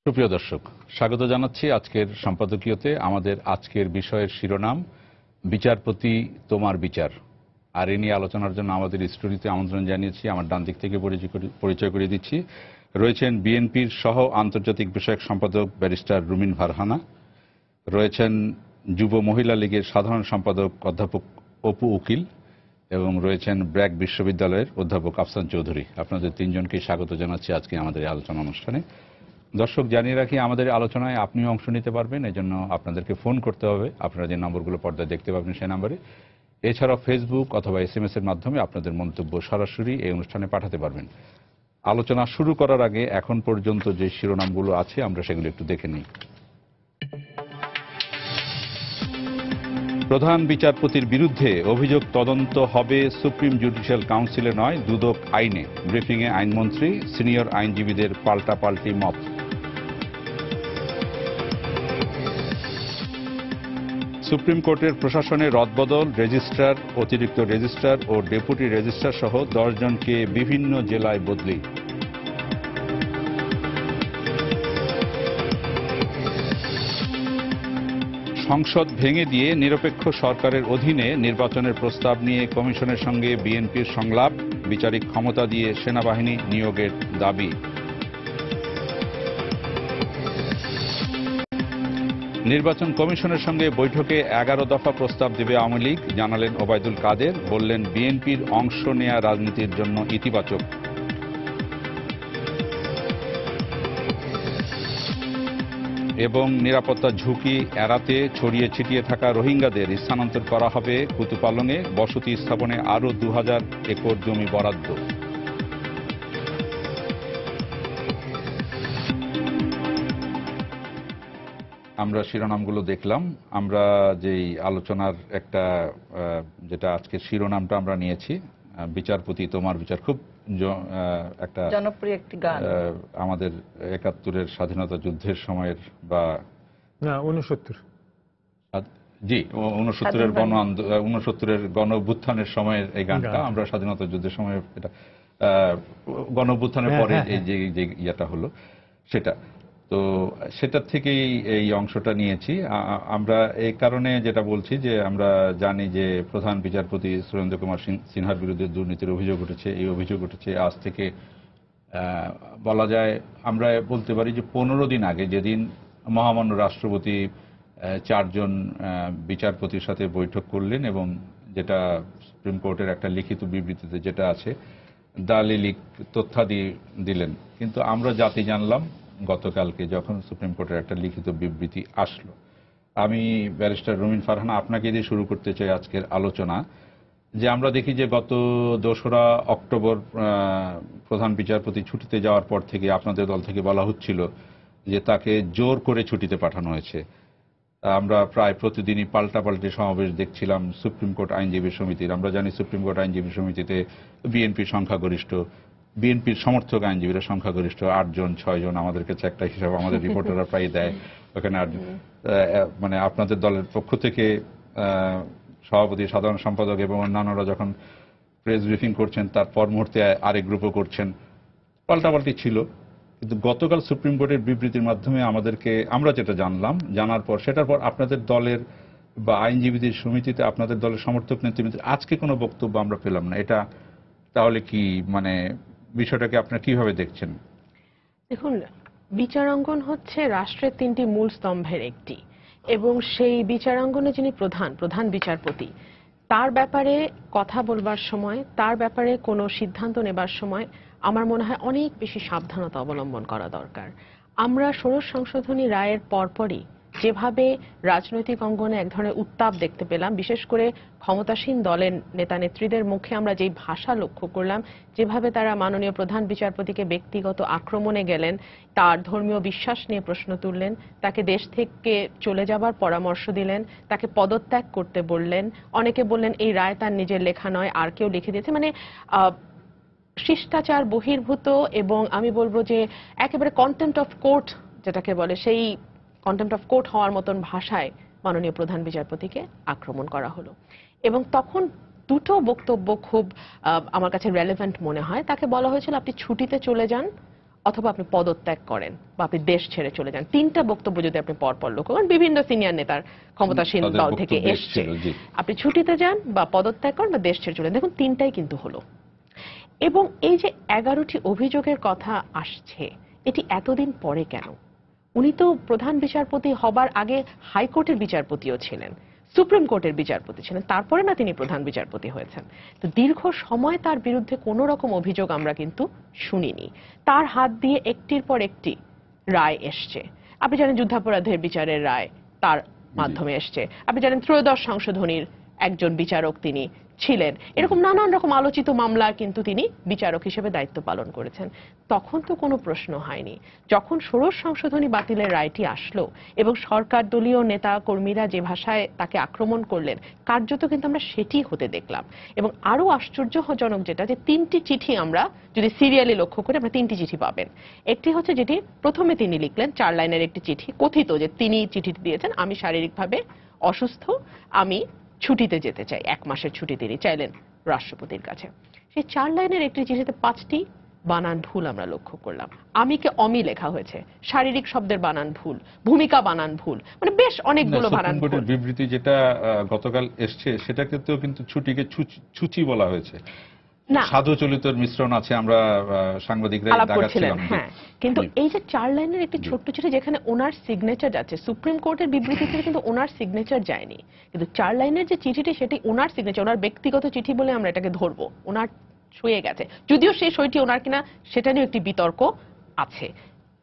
সুপ্রিয় দর্শক, স্বাগত জানাচ্ছি আজকের সম্পাদকীয়তে। আমাদের আজকের বিষয়ের শিরোনাম বিচারপতি তোমার বিচার। আর এ নিয়ে আলোচনার জন্য আমাদের স্টুডিওতে আমন্ত্রণ জানিয়েছি। আমার ডান দিক থেকে পরিচয় করিয়ে দিচ্ছি। রয়েছেন বিএনপির সহ আন্তর্জাতিক বিষয়ক সম্পাদক ব্যারিস্টার রুমিন ফারহানা, রয়েছেন যুব মহিলা লীগের সাধারণ সম্পাদক অধ্যাপক অপু উকিল এবং রয়েছেন ব্র্যাক বিশ্ববিদ্যালয়ের অধ্যাপক আফসান চৌধুরী। আপনাদের তিনজনকেই স্বাগত জানাচ্ছি আজকে আমাদের এই আলোচনা অনুষ্ঠানে। দর্শক, জানিয়ে রাখি আমাদের আলোচনায় আপনিও অংশ নিতে পারবেন। এজন্য আপনাদেরকে ফোন করতে হবে। আপনারা যে নম্বরগুলো পর্দায় দেখতে পাবেন সেই নম্বরে। এছাড়াও ফেসবুক অথবা SMS এর মাধ্যমে আপনাদের মন্তব্য সরাসরি এই অনুষ্ঠানে পাঠাতে পারবেন। আলোচনা শুরু করার আগে এখন পর্যন্ত যে শিরোনামগুলো আছে আমরা সেগুলো একটু দেখে নিই। প্রধান বিচারপতির বিরুদ্ধে অভিযোগ তদন্ত হবে সুপ্রিম জুডিশিয়াল কাউন্সিলে নয়, দুদক আইনে। ব্রিফিংয়ে আইনমন্ত্রী, সিনিয়র আইনজীবীদের পাল্টাপাল্টি মত। সুপ্রিম কোর্টের প্রশাসনে রদবদল, রেজিস্ট্রার, অতিরিক্ত রেজিস্ট্রার ও ডেপুটি রেজিস্ট্রার সহ 10 জনকে বিভিন্ন জেলায় বদলি। সংসদ ভেঙে দিয়ে নিরপেক্ষ সরকারের অধীনে নির্বাচনের প্রস্তাব নিয়ে কমিশনের সঙ্গে বিএনপির সংলাপ, বিচারিক ক্ষমতা দিয়ে সেনাবাহিনী নিয়োগের দাবি। নির্বাচন কমিশনের সঙ্গে বৈঠকে 11 দফা প্রস্তাব দেবে আওয়ামী লীগ, জানালেন ওবায়দুল কাদের। বললেন বিএনপির অংশ নেয়া রাজনীতির জন্য ইতিবাচক। এবং নিরাপত্তা ঝুঁকি এড়াতে ছড়িয়ে ছিটিয়ে থাকা রোহিঙ্গাদের স্থানান্তর করা হবে কুতুপালংয়ে, বসতি স্থাপনে আরও 2000 একর জমি বরাদ্দ। আমরা শিরোনামগুলো দেখলাম। আমরা যেই আলোচনার একটা যেটা আজকের শিরোনামটা আমরা নিয়েছি, বিচারপতি তোমার বিচার, খুব একটা জনপ্রিয় একটি গান। আমাদের 71-এর স্বাধীনতা যুদ্ধের সময়ের বা 69 জি 69-এর গণ অভ্যুত্থানের সময়ের এই গানটা। আমরা স্বাধীনতা যুদ্ধের সময় এটা গণ অভ্যুত্থানের পরে এই যে ইয়েটা হলো সেটা, তো সেটার থেকেই এই অংশটা নিয়েছি আমরা। এই কারণে যেটা বলছি যে আমরা জানি যে প্রধান বিচারপতি সুরেন্দ্র কুমার সিনহার বিরুদ্ধে দুর্নীতির অভিযোগ উঠেছে। এই অভিযোগ উঠেছে আজ থেকে বলা যায়, আমরা বলতে পারি যে 15 দিন আগে, যেদিন মহামান্য রাষ্ট্রপতি 4 জন বিচারপতির সাথে বৈঠক করলেন এবং যেটা সুপ্রিম কোর্টের একটা লিখিত বিবৃতিতে যেটা আছে, দালিলিক তথ্যাদি দিলেন। কিন্তু আমরা জাতি জানলাম গতকালকে যখন সুপ্রিম কোর্টের একটা লিখিত বিবৃতি আসলো। আমি ব্যারিস্টার রুমিন ফারহানা আপনাকে দিয়ে শুরু করতে চাই আজকের আলোচনা। যে আমরা দেখি যে গত 2রা অক্টোবর প্রধান বিচারপতি ছুটিতে যাওয়ার পর থেকে আপনাদের দল থেকে বলা হচ্ছিল যে তাকে জোর করে ছুটিতে পাঠানো হয়েছে। আমরা প্রায় প্রতিদিনই পাল্টাপাল্টি সমাবেশ দেখছিলাম সুপ্রিম কোর্ট আইনজীবী সমিতির। আমরা জানি সুপ্রিম কোর্ট আইনজীবী সমিতিতে বিএনপির সংখ্যাগরিষ্ঠ, বিএনপির সমর্থক আইনজীবীরা সংখ্যাগরিষ্ঠ 8 জন 6 জন। আমাদের কাছে একটা হিসাব আমাদের রিপোর্টাররা প্রায় দেয় ওখানে 8 মানে আপনাদের দলের পক্ষ থেকে সভাপতি, সাধারণ সম্পাদক এবং অন্যান্যরা যখন প্রেস ব্রিফিং করছেন তার পর মুহূর্তে আরেক গ্রুপও করছেন। পাল্টাপাল্টি ছিল। কিন্তু গতকাল সুপ্রিম কোর্টের বিবৃতির মাধ্যমে আমরা যেটা জানার পর সেটার পর আপনাদের দলের বা আইনজীবীদের সমিতিতে আপনাদের দলের সমর্থক নেতৃবৃন্দের আজকে কোনো বক্তব্য আমরা পেলাম না। এটা তাহলে কি মানে বিষয়টাকে আপনারা কিভাবে দেখছেন? দেখুন, বিচারাঙ্গন হচ্ছে রাষ্ট্রের 3টি মূল স্তম্ভের একটি, এবং সেই বিচারাঙ্গনে যিনি প্রধান বিচারপতি, তার ব্যাপারে কথা বলবার সময়, তার ব্যাপারে কোনো সিদ্ধান্ত নেবার সময় আমার মনে হয় অনেক বেশি সাবধানতা অবলম্বন করা দরকার। আমরা ষোড়শ সংশোধনী রায়ের পরপরই যেভাবে রাজনৈতিক অঙ্গনে এক ধরনের উত্তাপ দেখতে পেলাম, বিশেষ করে ক্ষমতাসীন দলের নেতা নেত্রীদের মুখে আমরা যেই ভাষা লক্ষ্য করলাম, যেভাবে তারা মাননীয় প্রধান বিচারপতিকে ব্যক্তিগত আক্রমণে গেলেন, তার ধর্মীয় বিশ্বাস নিয়ে প্রশ্ন তুললেন, তাকে দেশ থেকে চলে যাবার পরামর্শ দিলেন, তাকে পদত্যাগ করতে বললেন, অনেকে বললেন এই রায় তার নিজের লেখা নয়, আর কেউ লিখে দিয়েছে। মানে শিষ্টাচার বহির্ভূত, এবং আমি বলবো যে একেবারে কন্টেম্প্ট অফ কোর্ট যেটাকে বলে, সেই কন্টেম্প্ট অফ কোর্ট হওয়ার মতন ভাষায় মাননীয় প্রধান বিচারপতিকে আক্রমণ করা হলো। এবং তখন দুটো বক্তব্য খুব আমার কাছে রেলেভেন্ট মনে হয়। তাকে বলা হয়েছিল আপনি ছুটিতে চলে যান, অথবা আপনি পদত্যাগ করেন বা আপনি দেশ ছেড়ে চলে যান। তিনটা বক্তব্য যদি আপনি পরপর লক্ষ্য করেন, বিভিন্ন সিনিয়র নেতার ক্ষমতাসীন তাদের দল থেকে বক্তব্য এসছে, এসেছিল, জি। আপনি ছুটিতে যান বা পদত্যাগ করেন বা দেশ ছেড়ে চলে যান। দেখুন তিনটাই কিন্তু হলো। এবং এই যে 11টি অভিযোগের কথা আসছে, এটি এতদিন পরে কেন? উনি তো প্রধান বিচারপতি হবার আগে হাইকোর্টের বিচারপতিও ছিলেন, সুপ্রিম কোর্টের বিচারপতি ছিলেন, তারপরে না তিনি প্রধান বিচারপতি হয়েছেন। তো দীর্ঘ সময় তার বিরুদ্ধে কোনো রকম অভিযোগ আমরা কিন্তু শুনিনি। তার হাত দিয়ে একটির পর একটি রায় এসছে। আপনি জানেন যুদ্ধাপরাধের বিচারের রায় তার মাধ্যমে এসছে। আপনি জানেন ত্রয়োদশ সংশোধনীর একজন বিচারক তিনি ছিলেন। এরকম নানান রকম আলোচিত মামলার কিন্তু তিনি বিচারক হিসেবে দায়িত্ব পালন করেছেন। তখন তো কোনো প্রশ্ন হয়নি। যখন ষোড়শ সংশোধনী বাতিলের রায়টি আসলো এবং সরকার দলীয় নেতা কর্মীরা যে ভাষায় তাকে আক্রমণ করলেন, কার্যত কিন্তু আমরা সেটি হতে দেখলাম। এবং আরো আশ্চর্যজনক যেটা, যে তিনটি চিঠি আমরা যদি সিরিয়ালি লক্ষ্য করি, আমরা তিনটি চিঠি পাবেন। একটি হচ্ছে যেটি প্রথমে তিনি লিখলেন, 4 লাইনের একটি চিঠি, কথিত যে তিনি চিঠি দিয়েছেন, আমি শারীরিকভাবে অসুস্থ, আমি ছুটিতে যেতে চাই। 1 মাসের ছুটি তিনি চাইলেন রাষ্ট্রপতির কাছে। সেই 4 লাইনের একটি চিঠিতে 5টি বানান ভুল আমরা লক্ষ্য করলাম। আমিকে অমি লেখা হয়েছে, শারীরিক শব্দের বানান ভুল, ভূমিকা বানান ভুল, মানে বেশ অনেকগুলো বানান সুপ্রিম ভুল। কোর্টের বিবৃতি যেটা গতকাল এসছে, সেটাকে তো কিন্তু ছুটিকে ছুচি বলা হয়েছে। না, সাধু চলিতর মিশ্রণ আছে, আমরা সাংবাদিকরা আলাপ করছিলেন, দেখাচ্ছিলাম। হ্যাঁ। কিন্তু এই যে 4 লাইনের একটি ছোট্ট চিঠি যেখানে ওনার সিগনেচার যাচ্ছে, সুপ্রিম কোর্টের বিবৃতিতে কিন্তু ওনার সিগনেচার যায়নি, কিন্তু 4 লাইনের যে চিঠিটি সেটি ওনার সিগনেচার, ওনার ব্যক্তিগত চিঠি বলে আমরা এটাকে ধরবো, ওনার ছুঁয়ে গেছে। যদিও সেই সইটি ওনার কিনা সেটা নিয়ে একটি বিতর্ক আছে।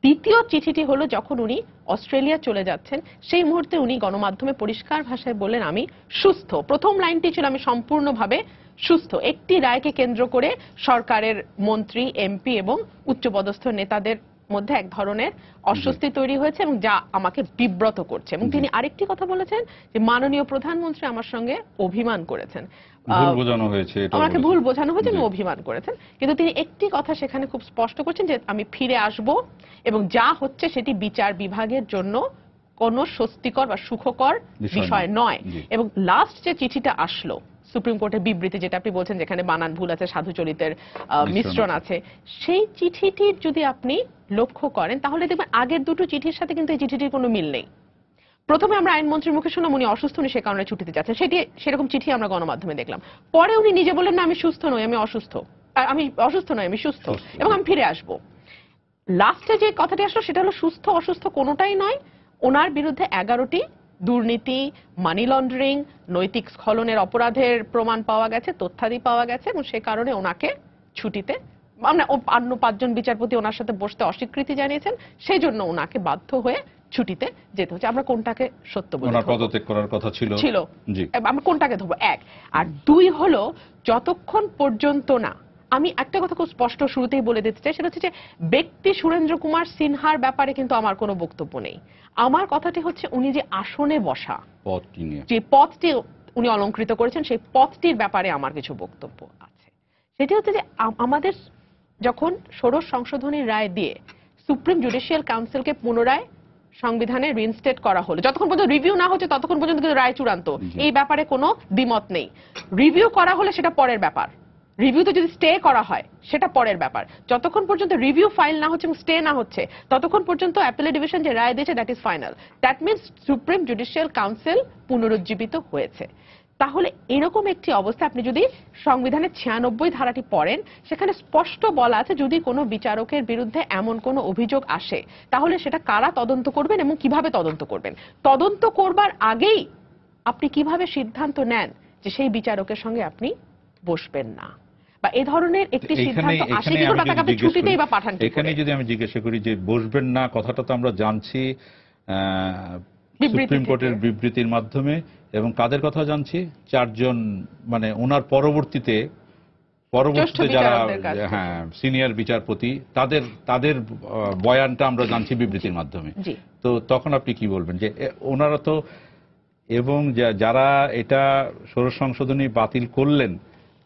দ্বিতীয় চিঠিটি হলো যখন উনি অস্ট্রেলিয়া চলে যাচ্ছেন, সেই মুহূর্তে উনি গণমাধ্যমে পরিষ্কার ভাষায় বললেন আমি সুস্থ। প্রথম লাইনটি ছিল আমি সম্পূর্ণভাবে সুস্থ। একটি রায়কে কেন্দ্র করে সরকারের মন্ত্রী, এমপি এবং উচ্চপদস্থ নেতাদের মধ্যে এক ধরনের অস্বস্তি তৈরি হয়েছে এবং যা আমাকে বিব্রত করছে। এবং তিনি আরেকটি কথা বলেছেন যে মাননীয় প্রধানমন্ত্রী আমার সঙ্গে অভিমান করেছেন, ভুল বোঝানো হয়েছে, এটা আমাকে বলেছেন। ভুল বোঝানো হয়েছে, জি। আমি অভিমান করেছেন। কিন্তু তিনি একটি কথা সেখানে খুব স্পষ্ট করছেন যে আমি ফিরে আসব এবং যা হচ্ছে সেটি বিচার বিভাগের জন্য কোনো স্বস্তিকর বা সুখকর বিষয় নয়। জি। এবং লাস্ট যে চিঠিটা আসলো সুপ্রিম কোর্টের বিবৃতি, যেটা আপনি বলছেন যেখানে বানান ভুল আছে, সাধু চরিতের মিশ্রণ আছে, সেই চিঠিটির যদি আপনি লক্ষ্য করেন তাহলে দেখবেন আগের দুটো চিঠির সাথে কিন্তু এই চিঠিটির কোনো মিল নেই। প্রথমে আমরা আইনমন্ত্রীর মুখে শুনলাম উনি অসুস্থ, উনি সে কারণে ছুটিতে যাচ্ছেন, সেরকম চিঠি আমরা গণমাধ্যমে দেখলাম। পরে উনি নিজে বললেন না আমি সুস্থ নই, আমি অসুস্থ, আমি অসুস্থ নই, আমি সুস্থ এবং আমি ফিরে আসব। লাস্টে যে কথাটি আসলো সেটা হলো সুস্থ অসুস্থ কোনোটাই নয়। ওনার বিরুদ্ধে 11টি দুর্নীতি, মানি লন্ডারিং, নৈতিক স্খলনের অপরাধের প্রমাণ পাওয়া গেছে, তথ্যাদি পাওয়া গেছে এবং সে কারণে ওনাকে ছুটিতে, আমরা অন্য 5 জন বিচারপতি ওনার সাথে বসতে অস্বীকৃতি জানিয়েছেন, সেই জন্য ওনাকে বাধ্য হয়ে ছুটিতে যেতে হচ্ছে। আমরা কোনটাকে সত্য বলে ওনার ধরবো? পদত্যাগ করার কথা ছিল। জি। আমরা কোনটাকে ধরবো? 1 আর 2 হলো যতক্ষণ পর্যন্ত না, আমি একটা কথা খুব স্পষ্ট শুরুতেই বলে দিতে চাই, সেটা হচ্ছে যে ব্যক্তি সুরেন্দ্র কুমার সিনহার ব্যাপারে কিন্তু আমার কোনো বক্তব্য নেই। আমার কথাটি হচ্ছে উনি যে আসনে বসা, পদটি নিয়ে, যে পদটি উনি অলংকৃত করেছেন, সেই পদটির ব্যাপারে আমার কিছু বক্তব্য আছে। সেটি হচ্ছে যে আমাদের যখন ষোড়শ সংশোধনীর রায় দিয়ে সুপ্রিম জুডিশিয়াল কাউন্সিলকে পুনরায় সংবিধানে রিইনস্টেট করা হলো, যতক্ষণ পর্যন্ত রিভিউ না হচ্ছে ততক্ষণ পর্যন্ত কিন্তু রায় চূড়ান্ত, এই ব্যাপারে কোনো দ্বিমত নেই। রিভিউ করা হলে সেটা পরের ব্যাপার, রিভিউতে যদি স্টে করা হয় সেটা পরের ব্যাপার। যতক্ষণ পর্যন্ত রিভিউ ফাইল না হচ্ছে এবং স্টে না হচ্ছে ততক্ষণ পর্যন্ত অ্যাপিলেট ডিভিশন যে রায় দিয়েছে that is final. That means supreme judicial council পুনরুজ্জীবিত হয়েছে। তাহলে এরকম একটি অবস্থা, আপনি যদি সংবিধানের 96 ধারাটি পড়েন, সেখানে স্পষ্ট বলা আছে যদি কোনো বিচারকের বিরুদ্ধে এমন কোনো অভিযোগ আসে তাহলে সেটা কারা তদন্ত করবেন এবং কিভাবে তদন্ত করবেন। তদন্ত করবার আগেই আপনি কিভাবে সিদ্ধান্ত নেন যে সেই বিচারকের সঙ্গে আপনি বসবেন না, বা এই ধরনের একটি সিদ্ধান্ত আসে কি করে, বা তাকে আপনি ছুটিতেই বা পাঠান কি করে? এখানে যদি আমি জিজ্ঞাসা করি যে বসবেন না কথাটা তো আমরা জানছি বিবৃতি সুপ্রিম থেকে। কোর্টের বিবৃতির মাধ্যমে, এবং কাদের কথা জানছি? 4 জন, মানে ওনার পরবর্তীতে যারা বিচারকদের কাছ থেকে। হ্যাঁ সিনিয়র বিচারপতি, তাদের বয়ানটা আমরা জানছি বিবৃতির মাধ্যমে। জি। তো তখন আপনি কি বলবেন যে ওনারা তো, এবং যারা এটা ষোড়শ সংশোধনী বাতিল করলেন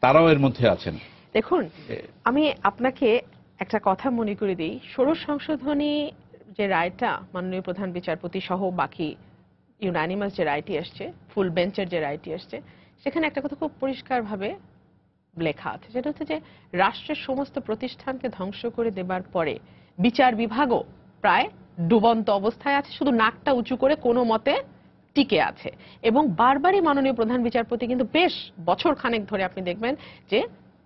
তারাও এর মধ্যে আছেন। দেখুন, আমি আপনাকে একটা কথা মনে করে দিই, ষোড়শ সংশোধনী যে রায়টা মাননীয় প্রধান বিচারপতি সহ বাকি ইউনানিমাস যে রায়টি আসছে, ফুল বেঞ্চের যে রায়টি আসছে, সেখানে একটা কথা খুব পরিষ্কারভাবে লেখা আছে, সেটা হচ্ছে যে রাষ্ট্রের সমস্ত প্রতিষ্ঠানকে ধ্বংস করে দেবার পরে বিচার বিভাগও প্রায় ডুবন্ত অবস্থায় আছে, শুধু নাকটা উঁচু করে কোনো মতে টিকে আছে। এবং বারবারই মাননীয় প্রধান বিচারপতি কিন্তু বেশ বছর খানেক ধরে আপনি দেখবেন যে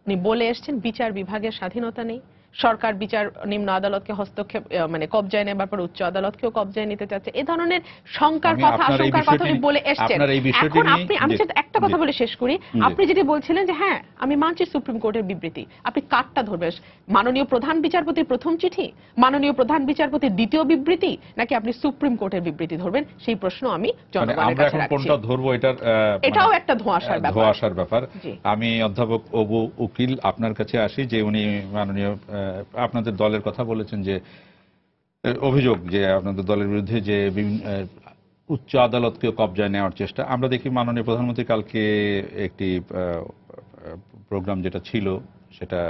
উনি বলে এসছেন বিচার বিভাগের স্বাধীনতা নেই, সরকার বিচার নিম্ন আদালতকে হস্তক্ষেপ মানে কবজায় নেবার পর উচ্চ আদালতকেও কবজায় নিতে চাচ্ছে, এ ধরনের শঙ্কার আমি কথা আপনার এই আশঙ্কার কথা উনি বিষয়টি- বলে এসছেন। আপনার এই বিষয়টি এখন নিয়ে- আপনি, আমি শুধু একটা কথা বলে শেষ করি, জি। আপনি যেটি বলছিলেন যে হ্যাঁ আমি মানছি সুপ্রিম কোর্টের বিবৃতি, আপনি কারটা ধরবেন? মাননীয় প্রধান বিচারপতির প্রথম চিঠি, মাননীয় প্রধান বিচারপতির দ্বিতীয় বিবৃতি, নাকি আপনি সুপ্রিম কোর্টের বিবৃতি ধরবেন? সেই প্রশ্ন আমি মানে জনগণের আমরা কাছে এখন রাখছি। কোনটা ধরবো এটার এটাও একটা ধোঁয়াশার ব্যাপার। ধোঁয়াশার ব্যাপার। জি। আমি অধ্যাপক অবু উকিল আপনার কাছে আসি, যে উনি মাননীয় আপনাদের দলের কথা বলেছেন, যে অভিযোগ যে আপনাদের দলের বিরুদ্ধে যে উচ্চ আদালতকে কবজায় নেওয়ার চেষ্টা। আমরা দেখি মাননীয় প্রধানমন্ত্রী কালকে একটি প্রোগ্রাম যেটা ছিল সেটা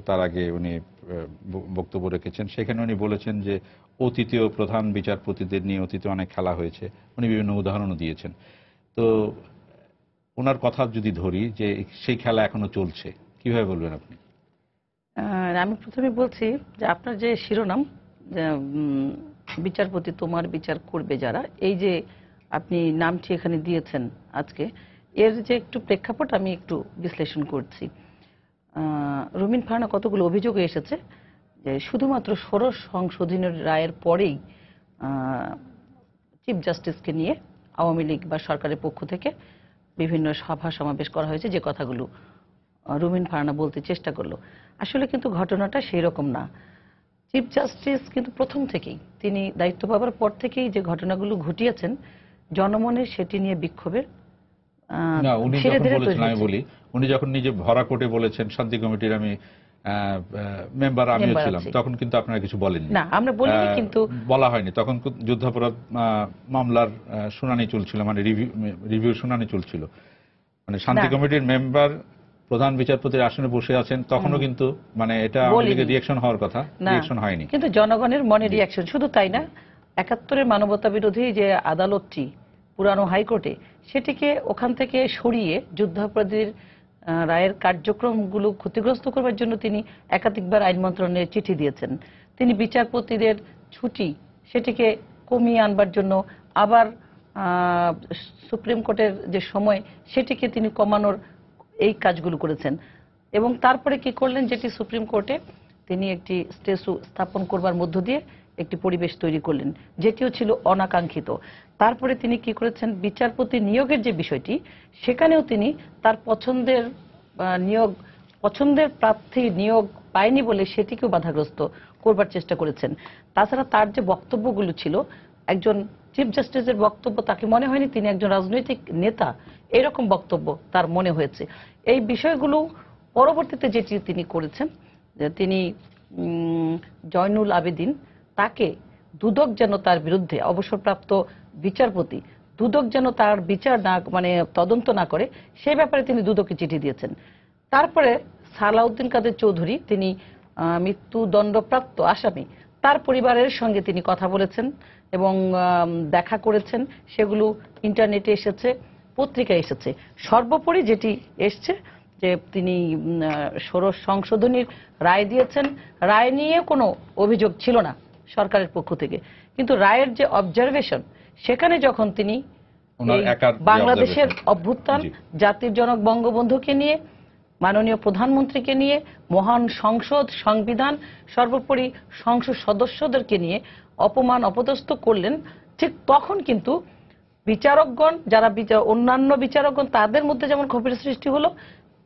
তার আগে উনি বক্তব্য রেখেছেন, সেখানে উনি বলেছেন যে অতীতীয় প্রধান বিচারপতিদের নিয়ে অতীতে অনেক খেলা হয়েছে, উনি বিভিন্ন উদাহরণও দিয়েছেন। তো ওনার কথা যদি ধরি যে সেই খেলা এখনো চলছে, কিভাবে বলবেন আপনি? আমি প্রথমে বলছি যে আপনার যে শিরোনাম যে, বিচারপতি তোমার বিচার করবে যারা, এই যে আপনি নামটি এখানে দিয়েছেন আজকে, এর যে একটু প্রেক্ষাপট আমি একটু বিশ্লেষণ করছি। রুমিন ফারহানা কতগুলো অভিযোগ এসেছে যে শুধুমাত্র ষোড়শ সংশোধনের রায়ের পরেই চিফ জাস্টিসকে নিয়ে আওয়ামী লীগ বা সরকারের পক্ষ থেকে বিভিন্ন সভা সমাবেশ করা হয়েছে, যে কথাগুলো রুমিন ফারহানা বলতে চেষ্টা করলো। আসলে কিন্তু ঘটনাটা সেই রকম না। চিফ জাস্টিস কিন্তু প্রথম থেকেই, তিনি দায়িত্ব পাওয়ার পর থেকেই যে ঘটনাগুলো ঘটিয়েছেন, জনমনের সেটি নিয়ে বিক্ষোভের না, উনি ধীরে যখন ধীরে বলেছেন, তৈরি আমি হয়েছে। বলি, উনি যখন নিজে ভরা কোর্টে বলেছেন শান্তি কমিটির আমি মেম্বার আমিও মেম্বার ছিলাম, আছি। তখন কিন্তু আপনারা কিছু বলেননি। না, আমরা বলিনি, কিন্তু বলা হয়নি তখন। যুদ্ধাপরাধ মামলার শুনানি চলছিল, মানে রিভিউ শুনানি চলছিল, মানে শান্তি না। কমিটির মেম্বার প্রধান বিচারপতির আসনে বসে আছেন, তখনও কিন্তু মানে এটা আওয়ামী লীগের রিয়াকশন হওয়ার কথা, না, রিয়াকশন হয়নি। কিন্তু জনগণের মনে জি। রিয়াকশন। শুধু তাই না, 71-এর মানবতা বিরোধী যে আদালতটি পুরানো হাইকোর্টে, সেটিকে ওখান থেকে সরিয়ে যুদ্ধাপরাধীর রায়ের কার্যক্রমগুলো ক্ষতিগ্রস্ত করবার জন্য তিনি একাধিকবার আইন মন্ত্রণালয়ে চিঠি দিয়েছেন। তিনি বিচারপতিদের ছুটি সেটিকে কমিয়ে আনবার জন্য আবার সুপ্রিম কোর্টের যে সময় সেটিকে তিনি কমানোর এই কাজগুলো করেছেন। এবং তারপরে কি করলেন, যেটি সুপ্রিম কোর্টে তিনি একটি স্ট্যাচু স্থাপন করবার মধ্য দিয়ে একটি পরিবেশ তৈরি করলেন, যেটিও ছিল অনাকাঙ্ক্ষিত। তারপরে তিনি কি করেছেন, বিচারপতি নিয়োগের যে বিষয়টি, সেখানেও তিনি তার পছন্দের প্রার্থী নিয়োগ পায়নি বলে সেটিকেও বাধাগ্রস্ত করবার চেষ্টা করেছেন। তাছাড়া তার যে বক্তব্যগুলো ছিল, একজন চিফ জাস্টিসের বক্তব্য তাকে মনে হয়নি তিনি একজন রাজনৈতিক নেতা, এরকম বক্তব্য তার মনে হয়েছে। এই বিষয়গুলো পরবর্তীতে যেটি তিনি করেছেন, যে তিনি জয়নুল আবেদিন, তাকে দুদক যেন তার বিরুদ্ধে, অবসরপ্রাপ্ত বিচারপতি, দুদক যেন তার বিচার না, মানে তদন্ত না করে, সে ব্যাপারে তিনি দুদকে চিঠি দিয়েছেন। তারপরে সালাউদ্দিন কাদের চৌধুরী, তিনি মৃত্যুদণ্ডপ্রাপ্ত আসামি, তার পরিবারের সঙ্গে তিনি কথা বলেছেন এবং দেখা করেছেন, সেগুলো ইন্টারনেটে এসেছে, পত্রিকায় এসেছে। সর্বোপরি যেটি এসছে যে তিনি ষোড়শ সংশোধনীর রায় দিয়েছেন, রায় নিয়ে কোনো অভিযোগ ছিল না সরকারের পক্ষ থেকে, কিন্তু রায়ের যে অবজারভেশন, সেখানে যখন তিনি বাংলাদেশের অভ্যুত্থান, জাতির জনক বঙ্গবন্ধুকে নিয়ে, মাননীয় প্রধানমন্ত্রীকে নিয়ে, মহান সংসদ, সংবিধান, সর্বোপরি সংসদ সদস্যদেরকে নিয়ে অপমান অপদস্থ করলেন, ঠিক তখন কিন্তু বিচারকগণ, যারা অন্যান্য বিচারকগণ, তাদের মধ্যে যেমন ক্ষোভের সৃষ্টি হলো,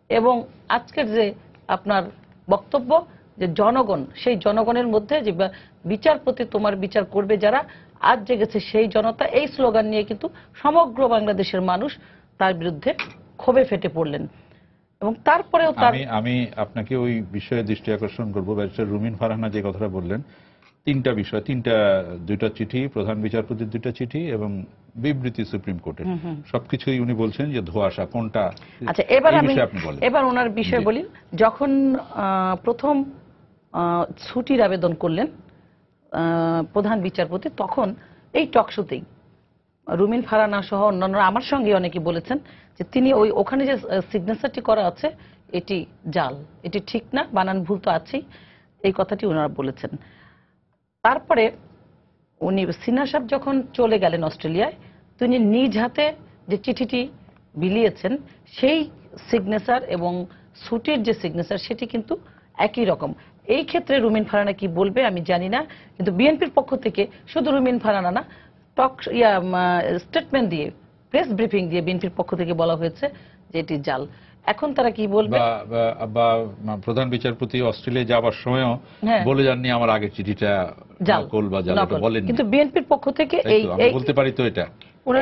এবং আজকের যে আপনার বক্তব্য যে জনগণ, সেই জনগণের মধ্যে যে বিচারপতি তোমার বিচার করবে যারা, আজ জেগেছে সেই জনতা, এই স্লোগান নিয়ে কিন্তু সমগ্র বাংলাদেশের মানুষ তার বিরুদ্ধে ক্ষোভে ফেটে পড়লেন। এবং তারপরেও আমি আপনাকে ওই বিষয়ে দৃষ্টি আকর্ষণ করবো। ব্যারিস্টার রুমিন ফারহানা যে কথাটা বললেন, তিনটা বিষয়, দুইটা চিঠি, প্রধান বিচারপতির দুইটা চিঠি এবং বিবৃতি সুপ্রিম কোর্টের, সবকিছুই উনি বলছেন যে ধোঁয়াশা কোনটা। আচ্ছা, এবার ওনার বিষয় বলি। যখন প্রথম ছুটির আবেদন করলেন প্রধান বিচারপতি, তখন এই টকশোতেই রুমিন ফারহানা সহ অন্যান্যরা, আমার সঙ্গে অনেকে বলেছেন যে তিনি ওখানে যে সিগনেচারটি করা আছে, এটি জাল, এটি ঠিক না, বানান ভুল তো আছেই, এই কথাটি ওনারা বলেছেন। তারপরে উনি সিনহা সাহেব যখন চলে গেলেন অস্ট্রেলিয়ায়, তিনি নিজ হাতে যে চিঠিটি বিলিয়েছেন সেই সিগনেচার এবং সুটির যে সিগনেচার সেটি কিন্তু একই রকম। এই ক্ষেত্রে রুমিন ফারহানা কি বলবে আমি জানি না, কিন্তু বিএনপির পক্ষ থেকে শুধু রুমিন ফারহানা না, স্টেটমেন্ট দিয়ে, প্রেস ব্রিফিং দিয়ে বিএনপির পক্ষ থেকে বলা হয়েছে যে এটি জাল। এখন তারা কি বলবে? বা প্রধান বিচারপতি অস্ট্রেলিয়া যাওয়ার সময়ও বলে যাননি আমার আগের চিঠিটা নকল বা জাল, এটা বলেননি। কিন্তু বিএনপির পক্ষ থেকে আমি বলতে পারি তো এটা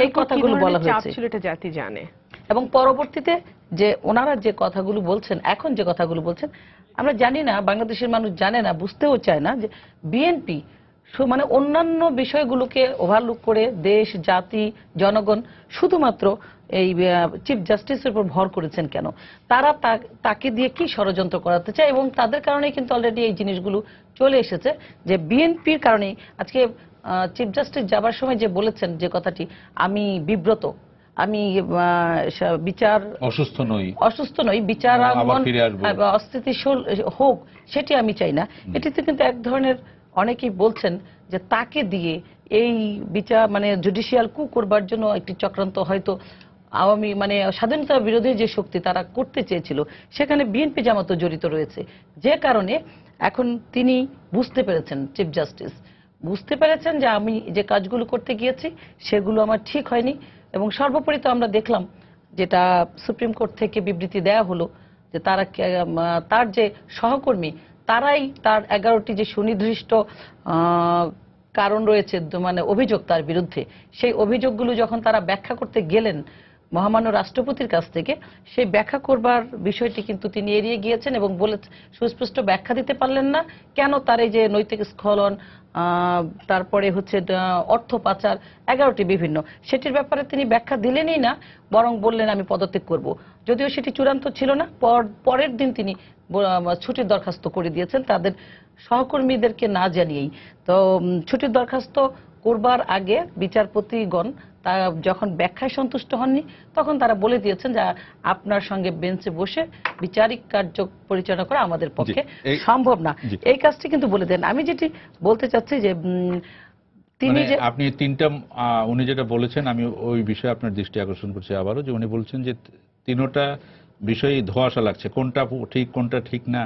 এই কথাগুলো বলা হয়েছে, এটা জাতি জানে। এবং পরবর্তীতে যে ওনারা যে কথাগুলো বলছেন, এখন যে কথাগুলো বলছেন, আমরা জানি না, বাংলাদেশের মানুষ জানে না, বুঝতেও চায় না যে বিএনপি মানে অন্যান্য বিষয়গুলোকে ওভারলুক করে দেশ, জাতি, জনগণ শুধুমাত্র এই চিফ জাস্টিসের উপর ভর করেছেন কেন? তারা তাকে দিয়ে কি ষড়যন্ত্র করাতে চায়, এবং তাদের কারণেই কিন্তু অলরেডি এই জিনিসগুলো চলে এসেছে, যে বিএনপির কারণেই আজকে চিফ জাস্টিস যাবার সময় যে বলেছেন যে কথাটি, আমি বিব্রত, আমি বিচার অসুস্থ নই, বিচারাঙ্গন অস্থিতিশীল হোক সেটি আমি চাই না। এটিতে কিন্তু এক ধরনের অনেকেই বলছেন যে তাকে দিয়ে এই বিচার মানে জুডিশিয়াল কু করবার জন্য একটি চক্রান্ত হয়তো আওয়ামী মানে স্বাধীনতা বিরোধী যে শক্তি তারা করতে চেয়েছিল, সেখানে বিএনপি জামাতও জড়িত রয়েছে। যে কারণে এখন তিনি বুঝতে পেরেছেন, চিফ জাস্টিস বুঝতে পেরেছেন যে আমি যে কাজগুলো করতে গিয়েছি সেগুলো আমার ঠিক হয়নি। এবং সর্বোপরি তো আমরা দেখলাম যেটা সুপ্রিম কোর্ট থেকে বিবৃতি দেয়া হলো যে তার যে সহকর্মী তারাই তার 11টি যে সুনির্দিষ্ট কারণ রয়েছে মানে অভিযোগ তার বিরুদ্ধে, সেই অভিযোগগুলো যখন তারা ব্যাখ্যা করতে গেলেন মহামান্য রাষ্ট্রপতির কাছ থেকে, সেই ব্যাখ্যা করবার বিষয়টি কিন্তু তিনি এড়িয়ে গিয়েছেন এবং সুস্পষ্ট ব্যাখ্যা দিতে পারলেন না কেন তার এই যে নৈতিক স্খলন, তারপরে হচ্ছে অর্থ পাচার 11টি বিভিন্ন, সেটির ব্যাপারে তিনি ব্যাখ্যা দিলেনই না, বরং বললেন আমি পদত্যাগ করব। যদিও সেটি চূড়ান্ত ছিল না, পরের দিন তিনি ছুটির দরখাস্ত করে দিয়েছেন তাদের সহকর্মীদেরকে না জানিয়েই। তো ছুটির দরখাস্ত করবার আগে বিচারপতিগণ তা যখন ব্যাখ্যায় সন্তুষ্ট হননি, তখন তারা বলে দিয়েছেন যে আপনার সঙ্গে বেঞ্চে বসে বিচারিক কার্য পরিচালনা করা আমাদের পক্ষে সম্ভব না। এই কাজটি কিন্তু বলে দেন। আমি যেটি বলতে চাচ্ছি যে তিনি যে আপনি উনি যেটা বলেছেন, আমি ওই বিষয়ে আপনার দৃষ্টি আকর্ষণ করছি আবারও, যে উনি বলছেন যে তিনটা বিষয় ধোঁয়াশা লাগছে, কোনটা ঠিক কোনটা ঠিক না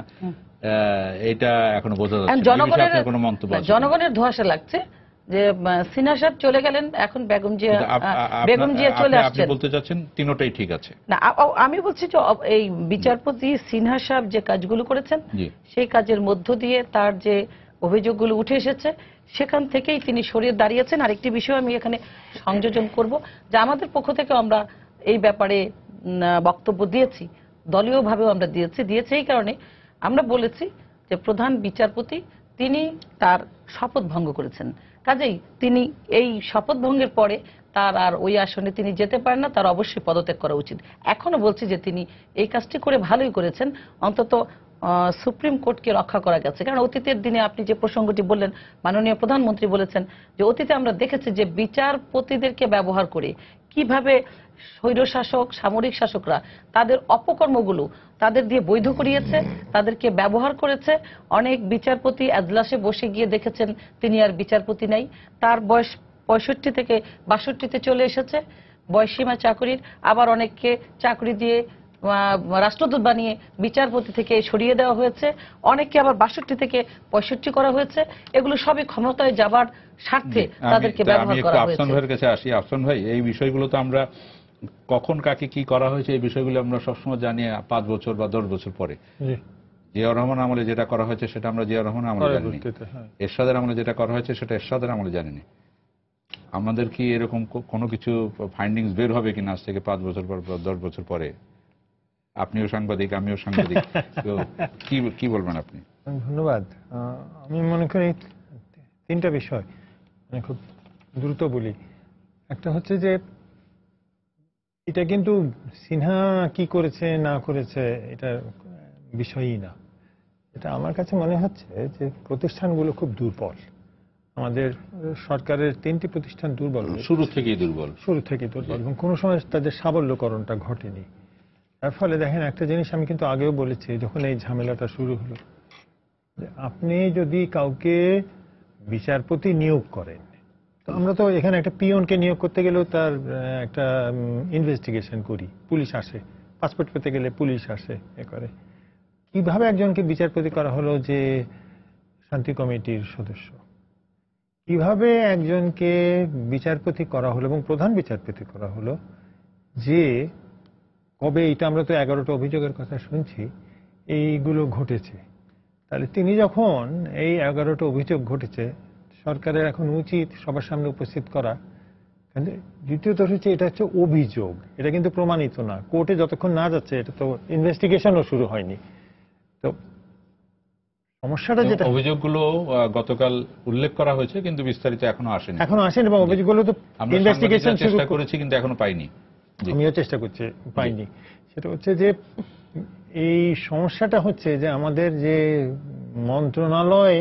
এটা এখনো বোঝা যাচ্ছে না। কোনো মন্তব্য? জনগণের ধোঁয়াশা লাগছে যে সিনহা সাহেব চলে গেলেন, এখন বেগম জিয়া চলে আসছেন। আপনি বলতে চাচ্ছেন তিনটাই ঠিক আছে? না, আমি বলছি যে এই বিচারপতি সিনহা সাহেব যে কাজগুলো করেছেন সেই কাজের মধ্য দিয়ে তার যে অভিযোগগুলো উঠে এসেছে সেখান থেকেই তিনি সরিয়ে দাঁড়িয়েছেন। আরেকটি বিষয় আমি এখানে সংযোজন করব, যে আমাদের পক্ষ থেকে আমরা এই ব্যাপারে বক্তব্য দিয়েছি, দলীয়ভাবেও আমরা দিয়েছি এই কারণে আমরা বলেছি যে প্রধান বিচারপতি তিনি তার শপথ ভঙ্গ করেছেন, কাজেই তিনি এই শপথ ভঙ্গের পরে তার আর ওই আসনে তিনি যেতে পারেন না, তার অবশ্যই পদত্যাগ করা উচিত। এখনো বলছি যে তিনি এই কাজটি করে ভালোই করেছেন, অন্তত সুপ্রিম কোর্টকে রক্ষা করা গেছে। কারণ অতীতের দিনে আপনি যে প্রসঙ্গটি বললেন, মাননীয় প্রধানমন্ত্রী বলেছেন যে অতীতে আমরা দেখেছি যে বিচারপতিদেরকে ব্যবহার করে কিভাবে স্বৈরশাসক, সামরিক শাসকরা তাদের অপকর্মগুলো তাদের দিয়ে বৈধ করিয়েছে, তাদেরকে ব্যবহার করেছে। অনেক বিচারপতি এজলাসে বসে গিয়ে দেখেছেন তিনি আর বিচারপতি নাই, তার বয়স 65 থেকে 62-তে চলে এসেছে, বয়সীমা চাকরির। আবার অনেককে চাকরি দিয়ে রাষ্ট্রদূত বানিয়ে বিচারপতি থেকে সরিয়ে দেওয়া হয়েছে, অনেককে আবার 62 থেকে 65 করা হয়েছে। এগুলো সবই ক্ষমতায় যাবার স্বার্থে তাদেরকে ব্যবহার করা হয়েছে। আফসান ভাইয়ের কাছে আসি। আফসান ভাই, এই বিষয়গুলো তো আমরা কখন কাকে কি করা হয়েছে এই বিষয়গুলো আমরা সবসময় জানি 5 বছর বা 10 বছর পরে। জিয়াউর রহমান আমলে যেটা করা হয়েছে সেটা আমরা জিয়াউর রহমান আমলে জানিনি, এরশাদের আমলে যেটা করা হয়েছে সেটা এরশাদের আমলে জানিনি। আমাদের কি এরকম কোনো কিছু ফাইন্ডিংস বের হবে কিনা আজ থেকে 5 বছর পর, 10 বছর পরে? আপনিও সাংবাদিক, আমিও সাংবাদিক, তো কি বলবেন আপনি? ধন্যবাদ। আমি মনে করি তিনটা বিষয় খুব দ্রুত বলি। একটা হচ্ছে যে এটা কিন্তু সিনহা কি করেছে না করেছে এটা বিষয়ই না। এটা আমার কাছে মনে হচ্ছে যে প্রতিষ্ঠানগুলো খুব দুর্বল। আমাদের সরকারের 3টি প্রতিষ্ঠান দুর্বল, শুরু থেকেই দুর্বল এবং কোনো সময় তাদের সাবল্যকরণটা ঘটেনি। তার ফলে দেখেন একটা জিনিস আমি কিন্তু আগেও বলেছি যখন এই ঝামেলাটা শুরু হলো, যে আপনি যদি কাউকে বিচারপতি নিয়োগ করেন, তো আমরা তো এখানে একটা পিয়নকে নিয়োগ করতে গেলেও তার একটা ইনভেস্টিগেশন করি, পুলিশ আসে, পাসপোর্ট পেতে গেলে পুলিশ আসে, এ করে। কিভাবে একজনকে বিচারপতি করা হলো যে শান্তি কমিটির সদস্য? কিভাবে একজনকে বিচারপতি করা হলো এবং প্রধান বিচারপতি করা হলো যে কবে, এটা আমরা তো 11টা অভিযোগের কথা শুনছি, এইগুলো ঘটেছে। তাহলে তিনি যখন এই 11টা অভিযোগ ঘটেছে, সরকারের এখন উচিত সবার সামনে উপস্থিত করা। দ্বিতীয়ত হচ্ছে এটা হচ্ছে অভিযোগ, এটা কিন্তু প্রমাণিত না, কোর্টে যতক্ষণ না যাচ্ছে এটা তো ইনভেস্টিগেশনও শুরু হয়নি। তো সমস্যাটা যেটা, অভিযোগগুলো গতকাল উল্লেখ করা হয়েছে কিন্তু বিস্তারিত এখনো আসেনি, এবং অভিযোগগুলো তো ইনভেস্টিগেশন চেষ্টা করেছি কিন্তু এখনো পাইনি। আমিও চেষ্টা করছি, পাইনি। সেটা হচ্ছে যে এই সমস্যাটা হচ্ছে যে আমাদের যে মন্ত্রণালয়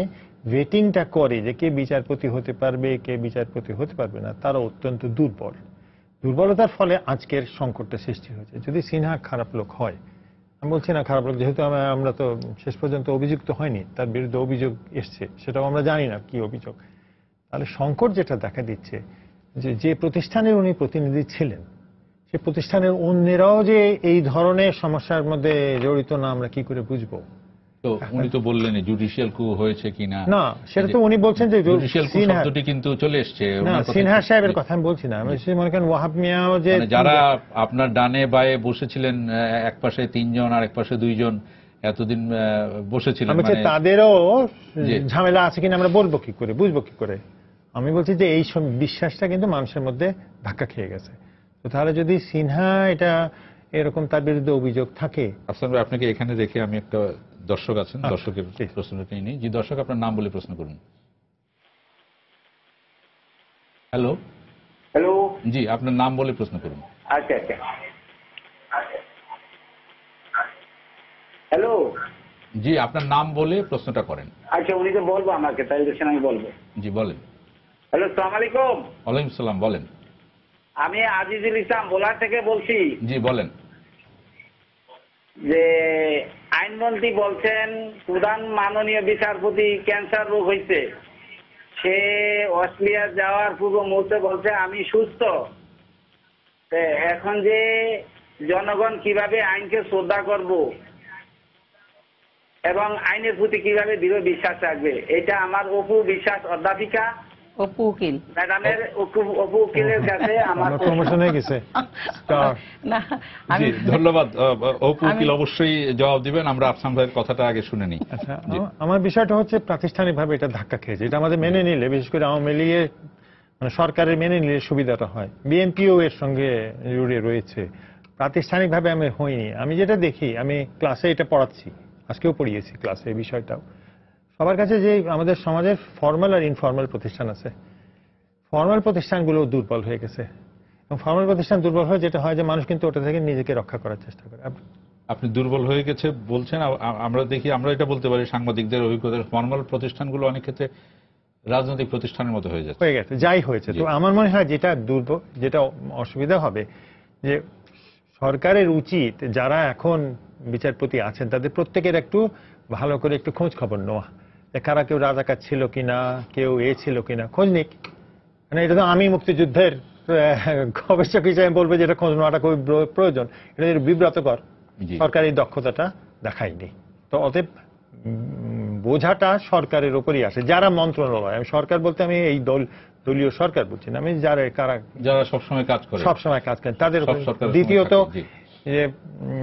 ভেটিংটা করে যে কে বিচারপতি হতে পারবে কে বিচারপতি হতে পারবে না, তারা অত্যন্ত দুর্বল। দুর্বলতার ফলে আজকের সংকটটা সৃষ্টি হয়েছে। যদি সিনহা খারাপ লোক হয়, আমি বলছি না খারাপ লোক, যেহেতু আমরা তো শেষ পর্যন্ত অভিযুক্ত হয়নি, তার বিরুদ্ধে অভিযোগ এসছে, সেটাও আমরা জানি না কি অভিযোগ। তাহলে সংকট যেটা দেখা দিচ্ছে যে যে প্রতিষ্ঠানের উনি প্রতিনিধি ছিলেন, সে প্রতিষ্ঠানের অন্যরাও যে এই ধরনের সমস্যার মধ্যে জড়িত না, আমরা কি করে বুঝবো? তো উনি তো বললেন জুডিশিয়াল কু হয়েছে কিনা, না সেটা তো উনি বলছেন যে জুডিশিয়াল কু শব্দটি কিন্তু চলে এসছে। না, সিনহা সাহেবের কথা আমি বলছি না, আমি মনে করেন ওয়াহাব মিয়াও যে যারা আপনার ডানে বায়ে বসেছিলেন, এক পাশে 3 জন আর এক পাশে 2 জন এতদিন বসেছিলেন, মানে তাদেরও ঝামেলা আছে কিনা আমরা বলবো কি করে, বুঝবো কি করে? আমি বলছি যে এই বিশ্বাসটা কিন্তু মানুষের মধ্যে ধাক্কা খেয়ে গেছে। তো তাহলে যদি সিনহা এটা এরকম তার বিরুদ্ধে অভিযোগ থাকে। আফসান ভাই, আপনাকে এখানে রেখে আমি একটা দর্শক আছেন, দর্শকের প্রশ্নটা নিই। জি দর্শক, আপনার নাম বলে প্রশ্ন করুন। হ্যালো হ্যালো, জি আপনার নাম বলে প্রশ্ন করুন। আচ্ছা আচ্ছা, হ্যালো, জি আপনার নাম বলে প্রশ্নটা করেন। আচ্ছা উনি তো বলবো আমাকে, তাই দেখছেন আমি বলবো। জি বলেন। হ্যালো, সালাম আলাইকুম। ওয়ালাইকুম সালাম, বলেন। আমি আজিজুল ইসলাম বোলার থেকে বলছি। জি বলেন। যে আইনমন্ত্রী বলছেন প্রধান মাননীয় বিচারপতি ক্যান্সার রোগ হয়েছে, সে অস্ট্রেলিয়া যাওয়ার পূর্ব মুহূর্তে বলছে আমি সুস্থ। এখন যে জনগণ কিভাবে আইনকে শ্রদ্ধা করব এবং আইনের প্রতি কিভাবে দৃঢ় বিশ্বাস রাখবে, এটা আমার অপু বিশ্বাস অধ্যাপিকা অপু উকিল ম্যাডামের, অপু উকিলের কাছে আমার প্রমোশন হয়ে গেছে। না জি ধন্যবাদ। অপু উকিল অবশ্যই জবাব দিবেন, আমরা আফসান ভাইয়ের কথাটা আগে শুনে নিই। আচ্ছা, আমার বিষয়টা হচ্ছে প্রাতিষ্ঠানিকভাবে এটা ধাক্কা খেয়েছে, এটা আমাদের মেনে নিলে, বিশেষ করে আওয়ামী লীগের মানে সরকারের মেনে নিলে সুবিধাটা হয়। বিএনপিও এর সঙ্গে জড়িয়ে রয়েছে, প্রাতিষ্ঠানিকভাবে আমি হইনি। আমি যেটা দেখি, আমি ক্লাসে এটা পড়াচ্ছি, আজকেও পড়িয়েছি ক্লাসে এই বিষয়টাও, সবার কাছে যে আমাদের সমাজের ফর্মাল আর ইনফর্মাল প্রতিষ্ঠান আছে, ফর্মাল প্রতিষ্ঠানগুলো দুর্বল হয়ে গেছে। এবং ফর্মাল প্রতিষ্ঠান দুর্বল হয়ে যেটা হয় যে মানুষ কিন্তু ওটা থেকে নিজেকে রক্ষা করার চেষ্টা করে। আপনি দুর্বল হয়ে গেছে বলছেন, আমরা দেখি, আমরা এটা বলতে পারি সাংবাদিকদের অভিজ্ঞতা, ফর্মাল প্রতিষ্ঠানগুলো অনেক ক্ষেত্রে রাজনৈতিক প্রতিষ্ঠানের মতো হয়ে গেছে, যাই হয়েছে। তো আমার মনে হয় যেটা দুর্বল, যেটা অসুবিধা হবে, যে সরকারের উচিত যারা এখন বিচারপতি আছেন তাদের প্রত্যেকের একটু ভালো করে একটু খোঁজ খবর নেওয়া, কারা কেউ রাজাকার ছিল কিনা, কেউ ছিল কিনা, খোঁজ নিক। মানে এটা তো আমি মুক্তিযুদ্ধের গবেষক হিসেবে বলবো যে এটা খোঁজ নেওয়াটা খুবই প্রয়োজন। এটা বিব্রতকর, সরকারি দক্ষতাটা দেখায়নি। তো অতএব বোঝাটা সরকারের উপরই আসে, যারা মন্ত্রণালয়, আমি সরকার বলতে আমি এই দলীয় সরকার বলছি না, আমি যারা সবসময় কাজ করেন তাদের। দ্বিতীয়ত যে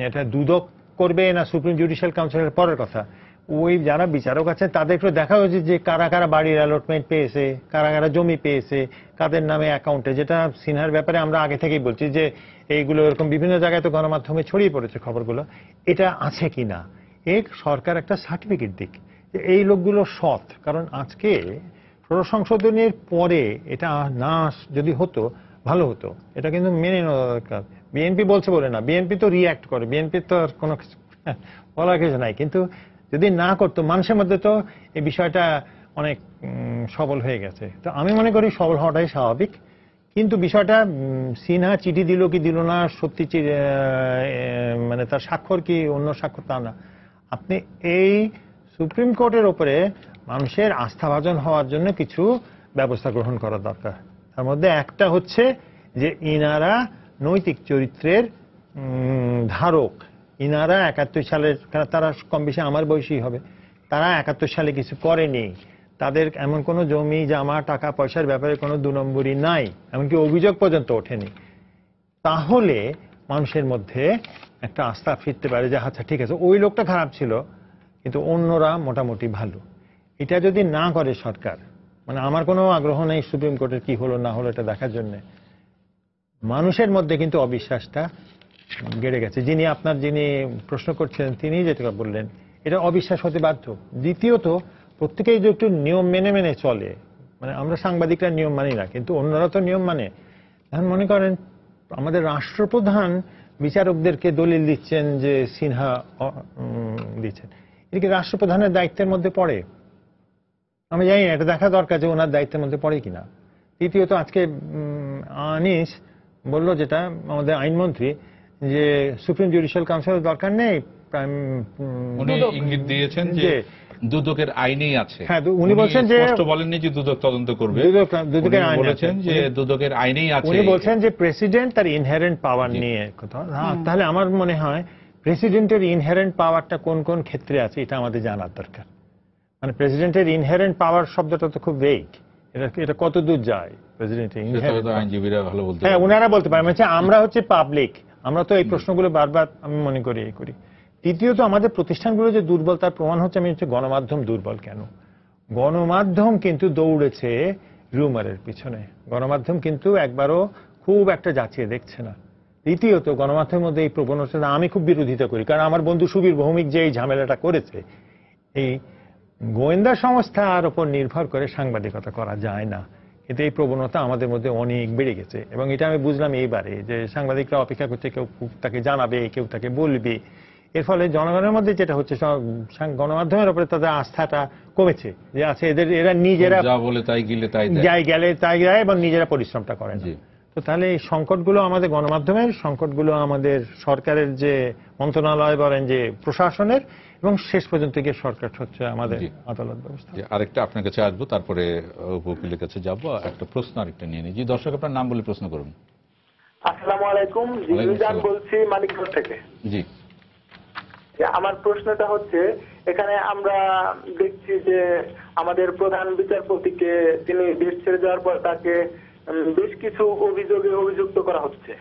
এটা দুদক করবে না সুপ্রিম জুডিশিয়াল কাউন্সিলের পরের কথা, ওই যারা বিচারক আছে তাদের একটু দেখা উচিত যে কারা কারা বাড়ির অ্যালটমেন্ট পেয়েছে, কারা কারা জমি পেয়েছে, কাদের নামে অ্যাকাউন্টে। যেটা সিনহার ব্যাপারে আমরা আগে থেকেই বলছি যে এইগুলো এরকম বিভিন্ন জায়গায় তো গণমাধ্যমে ছড়িয়ে পড়েছে খবরগুলো, এটা আছে কিনা সরকার একটা সার্টিফিকেট দিক যে এই লোকগুলো সৎ। কারণ আজকে সংশোধনের পরে এটা না যদি হতো ভালো হতো, এটা কিন্তু মেনে নেওয়া দরকার। বিএনপি বলছে বলে না, বিএনপি তো রিঅ্যাক্ট করে, বিএনপি তো আর কোনো বলার কিছু নাই, কিন্তু যদি না করতো মানুষের মধ্যে তো এই বিষয়টা অনেক সবল হয়ে গেছে। তো আমি মনে করি সবল হওয়াটাই স্বাভাবিক, কিন্তু বিষয়টা সিনহা চিঠি দিল কি দিল না, সত্যি মানে তার স্বাক্ষর কি অন্য স্বাক্ষর তা না। আপনি এই সুপ্রিম কোর্টের উপরে মানুষের আস্থাভাজন হওয়ার জন্য কিছু ব্যবস্থা গ্রহণ করা দরকার। তার মধ্যে একটা হচ্ছে যে ইনারা নৈতিক চরিত্রের ধারক। ইনারা 71 সালের, তারা কম বেশি আমার বয়সী হবে, তারা 71 সালে কিছু করেনি, তাদের এমন কোনো জমি জমা টাকা পয়সার ব্যাপারে কোনো 2 নম্বরই নাই, এমনকি অভিযোগ পর্যন্ত ওঠেনি। তাহলে মানুষের মধ্যে একটা আস্থা ফিরতে পারে যে আচ্ছা ঠিক আছে, ওই লোকটা খারাপ ছিল কিন্তু অন্যরা মোটামুটি ভালো। এটা যদি না করে সরকার, মানে আমার কোনো আগ্রহ নেই সুপ্রিম কোর্টের কি হলো না হলো এটা দেখার জন্য, মানুষের মধ্যে কিন্তু অবিশ্বাসটা বেড়ে গেছে। যিনি প্রশ্ন করছেন তিনি যেটা বললেন, এটা অবিশ্বাস হতে বাধ্য। দ্বিতীয়ত, প্রত্যেকেই যে একটু নিয়ম মেনে মেনে চলে, মানে আমরা সাংবাদিকরা নিয়ম মানি না কিন্তু অন্যরা তো নিয়ম মানে। এখন মনে করেন আমাদের রাষ্ট্রপ্রধান বিচারকদেরকে দলিল দিচ্ছেন যে সিনহা দিচ্ছেন, এটা কি রাষ্ট্রপ্রধানের দায়িত্বের মধ্যে পড়ে? আমি জানি না, এটা দেখা দরকার যে ওনার দায়িত্বের মধ্যে পড়ে কিনা। তৃতীয়ত, আজকে আনিস বলল যেটা আমাদের আইনমন্ত্রী, যে সুপ্রিম জুডিশিয়াল কাউন্সিলের দরকার নেই, উনি ইঙ্গিত দিয়েছেন যে দুদকের আইনেই আছে। হ্যাঁ, উনি বলছেন যে স্পষ্ট বলেননি যে দুদক তদন্ত করবে, দুদকের আইন বলেছেন যে দুদকের আইনেই আছে। উনি বলছেন যে প্রেসিডেন্ট তার ইনহেরেন্ট পাওয়ার নিয়ে কথা। তাহলে আমার মনে হয় প্রেসিডেন্টের ইনহেরেন্ট পাওয়ারটা কোন কোন ক্ষেত্রে আছে এটা আমাদের জানার দরকার। মানে প্রেসিডেন্টের ইনহেরেন্ট পাওয়ার শব্দটা তো খুব ভেগ, এটা কত দূর যায় প্রেসিডেন্টের ইনহেরেন্ট? আইনজীবীরা ভালো বলতে হ্যাঁ, ওনারা বলতে পারেন। আমরা হচ্ছে পাবলিক, আমরা তো এই প্রশ্নগুলো বারবার আমি মনে করি এই করি। তৃতীয়ত, আমাদের প্রতিষ্ঠানগুলো যে দুর্বল তার প্রমাণ হচ্ছে গণমাধ্যম দুর্বল কেন। গণমাধ্যম কিন্তু দৌড়েছে রুমারের পিছনে, গণমাধ্যম কিন্তু একবারও খুব একটা যাচিয়ে দেখছে না। তৃতীয়ত, গণমাধ্যমের মধ্যে এই প্রবণতা আমি খুব বিরোধিতা করি, কারণ আমার বন্ধু সুবীর ভৌমিক যে এই ঝামেলাটা করেছে, এই গোয়েন্দা সংস্থার উপর নির্ভর করে সাংবাদিকতা করা যায় না, কিন্তু এই প্রবণতা আমাদের মধ্যে অনেক বেড়ে গেছে। এবং এটা আমি বুঝলাম এইবারে, যে সাংবাদিকরা অপেক্ষা করছে কেউ তাকে জানাবে, কেউ তাকে বলবে। এর ফলে জনগণের মধ্যে যেটা হচ্ছে, গণমাধ্যমের উপরে তাদের আস্থাটা কমেছে, যে আছে এরা নিজেরা যা বলে তাই গেলে তাই দেয় এবং নিজেরা পরিশ্রমটা করেন। তো তাহলে এই সংকটগুলো আমাদের গণমাধ্যমের, সংকটগুলো আমাদের সরকারের যে মন্ত্রণালয় বলেন যে প্রশাসনের, এবং শেষ পর্যন্ত গিয়ে সরকার হচ্ছে আমাদের আদালত ব্যবস্থা। আরেকটা আপনার কাছে আসবো, তারপরে উপকূলের কাছে যাবো। একটা প্রশ্ন আরেকটা নিয়ে নিই। জি দর্শক, আপনার নাম বলে প্রশ্ন করুন। আসসালামু আলাইকুম, জিজান বলছি মানিকগঞ্জ থেকে। জি, আমার প্রশ্নটা হচ্ছে, এখানে আমরা দেখছি যে আমাদের প্রধান বিচারপতিকে, তিনি দেশ ছেড়ে যাওয়ার পর তাকে বেশ কিছু অভিযোগে অভিযুক্ত করা হচ্ছে,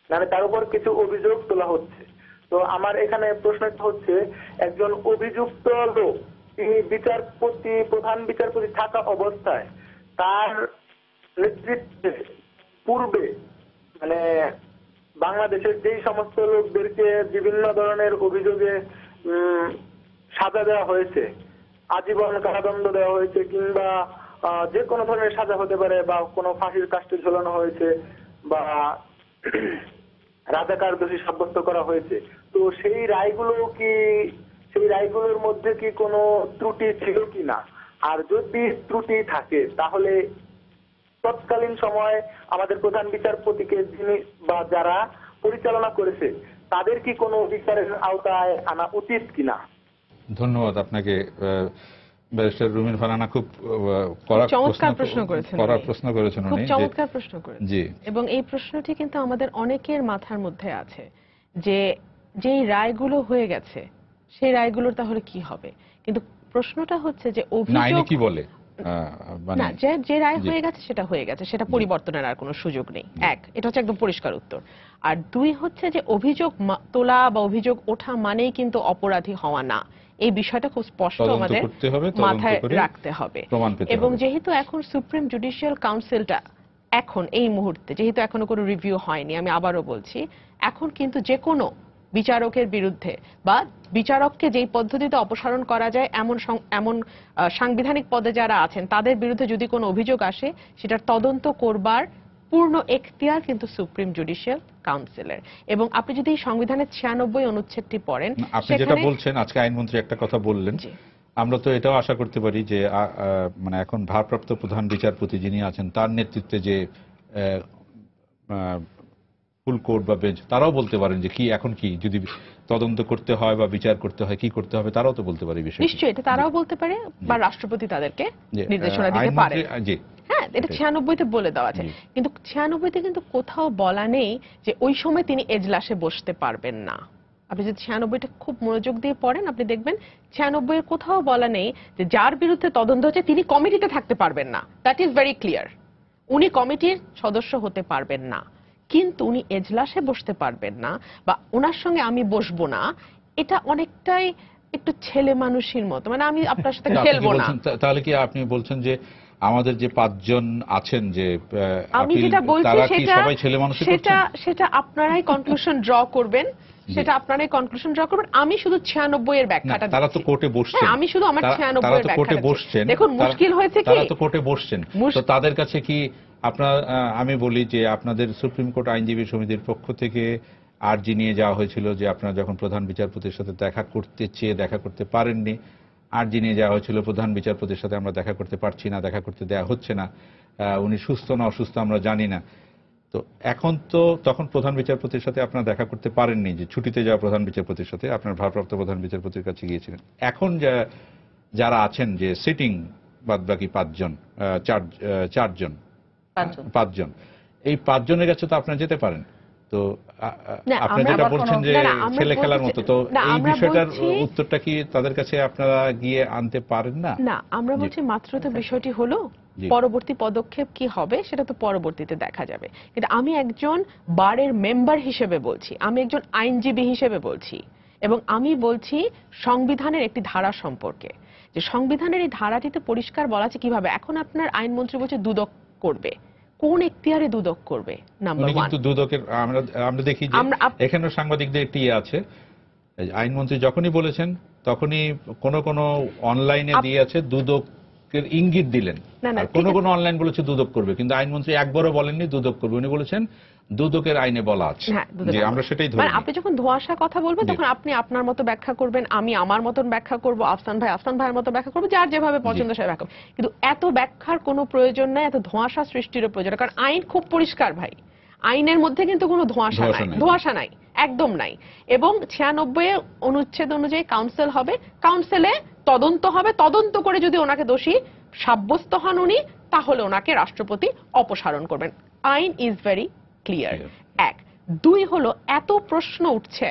মানে তার উপর কিছু অভিযোগ তোলা হচ্ছে। তো আমার এখানে প্রশ্নটা হচ্ছে, একজন অভিযুক্ত লোক তিনি বিচারপতি, প্রধান বিচারপতি থাকা অবস্থায় তার নেতৃত্বে পূর্বে মানে বাংলাদেশের যেই সমস্ত লোকদেরকে বিভিন্ন ধরনের অভিযোগে সাজা দেওয়া হয়েছে, আজীবন কারাদণ্ড দেওয়া হয়েছে, কিংবা যে কোনো ধরনের সাজা হতে পারে, বা কোনো ফাঁসির কাস্টে ঝোলানো হয়েছে, বা রাজাকার দোষী সাব্যস্ত করা হয়েছে, তো সেই রায়গুলোর মধ্যে কি কোনো ত্রুটি ছিল কিনা? আর যদি ত্রুটি থাকে তাহলে তৎকালীন সময় আমাদের প্রধান বিচারপতিকে যিনি বা যারা পরিচালনা করেছে তাদের কি কোনো বিচারের আওতায় আনা উচিত কিনা? ধন্যবাদ আপনাকে। ব্যারিস্টার রুমিন ফারহানা খুব চমৎকার প্রশ্ন করেছেন, খুব চমৎকার প্রশ্ন করেছেন। জি, এবং এই প্রশ্নটি কিন্তু আমাদের অনেকের মাথার মধ্যে আছে, যে যেই রায়গুলো হয়ে গেছে সেই রায়গুলোর তাহলে কি হবে। কিন্তু প্রশ্নটা হচ্ছে যে অভিযোগ কি বলে না, যে রায় হয়ে গেছে সেটা হয়ে গেছে, সেটা পরিবর্তনের আর কোনো সুযোগ নেই। এক, এটা হচ্ছে একদম পরিষ্কার উত্তর। আর দুই হচ্ছে যে অভিযোগ তোলা বা অভিযোগ ওঠা মানেই কিন্তু অপরাধী হওয়া না, এই বিষয়টা খুব স্পষ্ট আমাদের মাথায় রাখতে হবে। এবং যেহেতু এখন সুপ্রিম জুডিশিয়াল কাউন্সিলটা এখন এই মুহূর্তে যেহেতু এখনো কোনো রিভিউ হয়নি, আমি আবারও বলছি, এখন কিন্তু যে কোনো বিচারকের বিরুদ্ধে বা বিচারককে যেই পদ্ধতিতে অপসারণ করা যায় এমন সাংবিধানিক পদে যারা আছেন তাদের বিরুদ্ধে যদি কোনো অভিযোগ আসে, সেটার তদন্ত করবার পূর্ণ এখতিয়ার কিন্তু সুপ্রিম জুডিশিয়াল কাউন্সিলের। এবং আপনি যদি সংবিধানের 96 অনুচ্ছেদটি পড়েন, আপনি যেটা বলছেন, আজকে আইনমন্ত্রী একটা কথা বললেন, আমরা তো এটাও আশা করতে পারি যে মানে এখন ভারপ্রাপ্ত প্রধান বিচারপতি যিনি আছেন তার নেতৃত্বে যে ফুল কোর্ট বা বেঞ্চ তারাও বলতে পারেন যে কি এখন কি যদি তদন্ত করতে হয় বা বিচার করতে হয় কি করতে হবে তারাও তো বলতে পারে এই বিষয়ে। নিশ্চয়ই এটা তারাও বলতে পারে বা রাষ্ট্রপতি তাদেরকে নির্দেশনা দিতে পারে। জি হ্যাঁ, এটা 96-তে বলে দেওয়া আছে, কিন্তু 96-তে কিন্তু কোথাও বলা নেই যে ওই সময় তিনি এজলাসে বসতে পারবেন না। আপনি যদি 96টা খুব মনোযোগ দিয়ে পড়েন আপনি দেখবেন 96-এর কোথাও বলা নেই যে যার বিরুদ্ধে তদন্ত হচ্ছে তিনি কমিটিতে থাকতে পারবেন না। That is very clear. উনি কমিটির সদস্য হতে পারবেন না, কিন্তু উনি এজলাসে বসতে পারবেন না বা ওনার সঙ্গে আমি বসবো না, এটা অনেকটাই একটু ছেলে মানুষের মতো, মানে আমি আপনার সাথে খেলবো না। তাহলে কি আপনি বলছেন যে আমাদের যে 5 জন আছেন যে আমি যেটা বলছি সবাই ছেলে মানুষই সেটা আপনারাই কনক্লুশন ড্র করবেন, সেটা আপনারাই কনক্লুশন ড্র করবেন। আমি শুধু 96 এর ব্যাখ্যাটা তারা তো কোর্টে বসছেন, আমি শুধু আমার 96 এর ব্যাখ্যাটা বসছেন। দেখুন মুশকিল হয়েছে কি, তারা তো কোর্টে বসছেন, তো তাদের কাছে কি আপনার আমি বলি যে আপনাদের সুপ্রিম কোর্ট আইনজীবী সমিতির পক্ষ থেকে আর্জি নিয়ে যাওয়া হয়েছিল যে আপনারা যখন প্রধান বিচারপতির সাথে দেখা করতে চেয়ে দেখা করতে পারেননি, আর্জি নিয়ে যাওয়া হয়েছিল প্রধান বিচারপতির সাথে আমরা দেখা করতে পারছি না, দেখা করতে দেওয়া হচ্ছে না, উনি সুস্থ না অসুস্থ আমরা জানি না। তো এখন তো তখন প্রধান বিচারপতির সাথে আপনারা দেখা করতে পারেননি, যে ছুটিতে যাওয়া প্রধান বিচারপতির সাথে আপনার ভারপ্রাপ্ত প্রধান বিচারপতির কাছে গিয়েছিলেন। এখন যারা আছেন যে সিটিং বাদ বাকি 5 জন এই 5 জনের কাছে তো আপনারা যেতে পারেন। তো আপনি যেটা বলছেন যে ছেলে খেলার মতো, তো এই বিষয়টার উত্তরটা কি তাদের কাছে আপনারা গিয়ে আনতে পারেন না? না, আমরা বলছি মাত্র তো বিষয়টি হলো পরবর্তী পদক্ষেপ কি হবে সেটা তো পরবর্তীতে দেখা যাবে, কিন্তু আমি একজন বারের মেম্বার হিসেবে বলছি, আমি একজন আইনজীবী হিসেবে বলছি, এবং আমি বলছি সংবিধানের একটি ধারা সম্পর্কে, যে সংবিধানের এই ধারাটিতে পরিষ্কার বলা আছে কিভাবে। এখন আপনার আইনমন্ত্রী বলছে দুদক করবে, কোন এখতিয়ারে দুদক করবে? নাম্বার 1 কিন্তু দুদকের আমরা দেখি যে এখানে সাংবাদিকদের একটি আছে, আইনমন্ত্রী যখনই বলেছেন তখনই কোন অনলাইনে দিয়ে আছে দুদকের ইঙ্গিত দিলেন, আর কোন অনলাইন বলেছে দুদক করবে, কিন্তু আইনমন্ত্রী একবারও বলেননি দুদক করবে, উনি বলেছেন দুদকের আইনে বলা আছে। যে আমরা সেটাই ধরি। মানে আপনি যখন ধোঁয়াশা কথা বলবেন তখন আপনি আপনার মতো ব্যাখ্যা করবেন, আমি আমার মতন ব্যাখ্যা করব, আফসান ভাইয়ের মতো ব্যাখ্যা করবো, যার যেভাবে পছন্দ সে ব্যাখ্যা। কিন্তু এত ব্যাখ্যার কোনো প্রয়োজন নাই, এত ধোঁয়াশা সৃষ্টির প্রয়োজন, কারণ আইন খুব পরিষ্কার ভাই, আইনের মধ্যে কিন্তু কোনো ধোঁয়াশা নাই, একদম নাই। এবং 96 অনুচ্ছেদ অনুযায়ী কাউন্সিল হবে, কাউন্সিলে তদন্ত হবে, তদন্ত করে যদি ওনাকে দোষী সাব্যস্ত হন উনি, তাহলে ওনাকে রাষ্ট্রপতি অপসারণ করবেন। আইন ইজ ভেরি ক্লিয়ার। 1 2 হলো এত প্রশ্ন উঠছে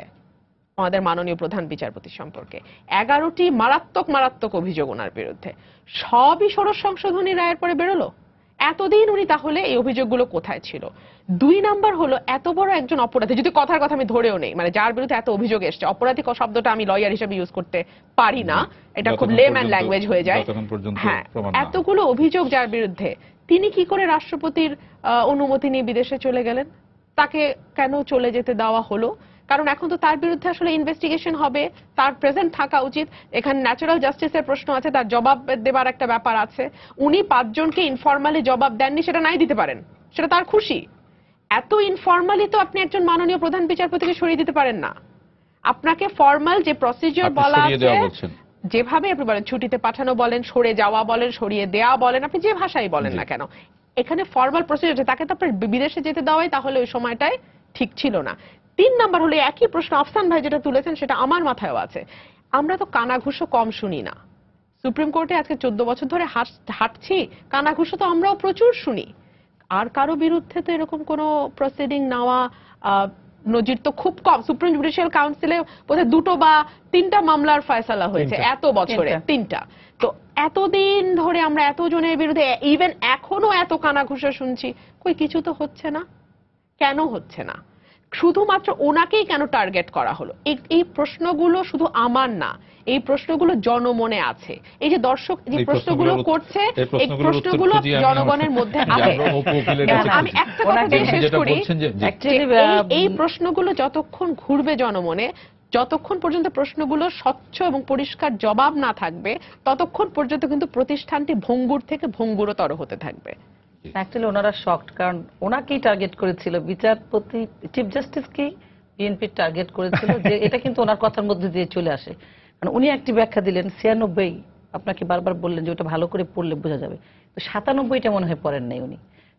আমাদের মাননীয় প্রধান বিচারপতি সম্পর্কে, 11টি মারাত্মক অভিযোগ ওনার বিরুদ্ধে, সবই ষোড়শ সংশোধনী রায়ের পরে বেরোলো। এতদিন উনি তাহলে এই অভিযোগগুলো কোথায় ছিল? 2 নাম্বার হলো এত বড় একজন অপরাধী, যদি কথার কথা আমি ধরেও নেই, মানে যার বিরুদ্ধে এত অভিযোগ এসছে, অপরাধী শব্দটা আমি লয়ার হিসেবে ইউজ করতে পারি না, এটা খুব লেম্যান ল্যাঙ্গুয়েজ হয়ে যায়। হ্যাঁ, এতগুলো অভিযোগ যার বিরুদ্ধে, তিনি কি করে রাষ্ট্রপতির অনুমতি নিয়ে বিদেশে চলে গেলেন? তাকে কেন চলে যেতে দেওয়া হলো? কারণ এখন তো তার বিরুদ্ধে আসলে ইনভেস্টিগেশন হবে, তার প্রেজেন্ট থাকা উচিত। এখানে ন্যাচারাল জাস্টিসের প্রশ্ন আছে, তার জবাব দেবার একটা ব্যাপার আছে। উনি 5 জনকে ইনফরমালি জবাব দেননি, সেটা নাই দিতে পারেন, সেটা তার খুশি। এত ইনফরমালি তো আপনি একজন মাননীয় প্রধান বিচারপতিকে সরিয়ে দিতে পারেন না। আপনাকে ফর্মাল যে প্রসিডিওর বলা আছে, যেভাবে আপনি বলেন, ছুটিতে পাঠানো বলেন, সরে যাওয়া বলেন, সরিয়ে দেওয়া বলেন, আপনি যে ভাষাই বলেন না কেন, এখানে ফর্মাল প্রসিডিওর আছে, তাকে তো আপনার বিদেশে যেতে দেওয়াই তাহলে ওই সময়টায় ঠিক ছিল না। 3 নাম্বার হলো একই প্রশ্ন আফসান ভাই যেটা তুলেছেন, সেটা আমার মাথায়ও আছে। আমরা তো কানাঘুষো কম শুনি না, সুপ্রিম কোর্টে আজকে 14 বছর ধরে হাঁটছি, কানাঘুষো তো আমরাও প্রচুর শুনি। আর কারো বিরুদ্ধে তো এরকম কোনো প্রসিডিং নেওয়া নজির তো খুব কম। সুপ্রিম জুডিশিয়াল কাউন্সিলে বোধহয় 2 বা 3টা মামলার ফয়সালা হয়েছে এত বছরে, 3টা। তো এতদিন ধরে আমরা এতজনের বিরুদ্ধে ইভেন এখনো এত কানাঘুষো শুনছি, কই কিছু তো হচ্ছে না। কেন হচ্ছে না? শুধুমাত্র ওনাকেই কেন টার্গেট করা হলো? এই প্রশ্নগুলো শুধু আমার না, এই প্রশ্নগুলো জনমনে আছে। এই যে দর্শক যে প্রশ্নগুলো করছে, এই প্রশ্নগুলো জনগণের মধ্যে আছে। আমি একটা কথা দিয়ে শেষ করি, এই প্রশ্নগুলো যতক্ষণ ঘুরবে জনমনে, যতক্ষণ পর্যন্ত প্রশ্নগুলো স্বচ্ছ এবং পরিষ্কার জবাব না থাকবে, ততক্ষণ পর্যন্ত কিন্তু প্রতিষ্ঠানটি ভঙ্গুর থেকে ভঙ্গুরতর হতে থাকবে। অ্যাকচুয়ালি ওনারা শকড, কারণ ওনাকেই টার্গেট করেছিল, বিচারপতি চিফ জাস্টিসকেই বিএনপি টার্গেট করেছিল, যে এটা কিন্তু ওনার কথার মধ্যে দিয়ে চলে আসে। কারণ উনি একটি ব্যাখ্যা দিলেন 96, আপনাকে বারবার বললেন যে ওটা ভালো করে পড়লে বোঝা যাবে, তো 97টা মনে হয় পড়েন নাই উনি।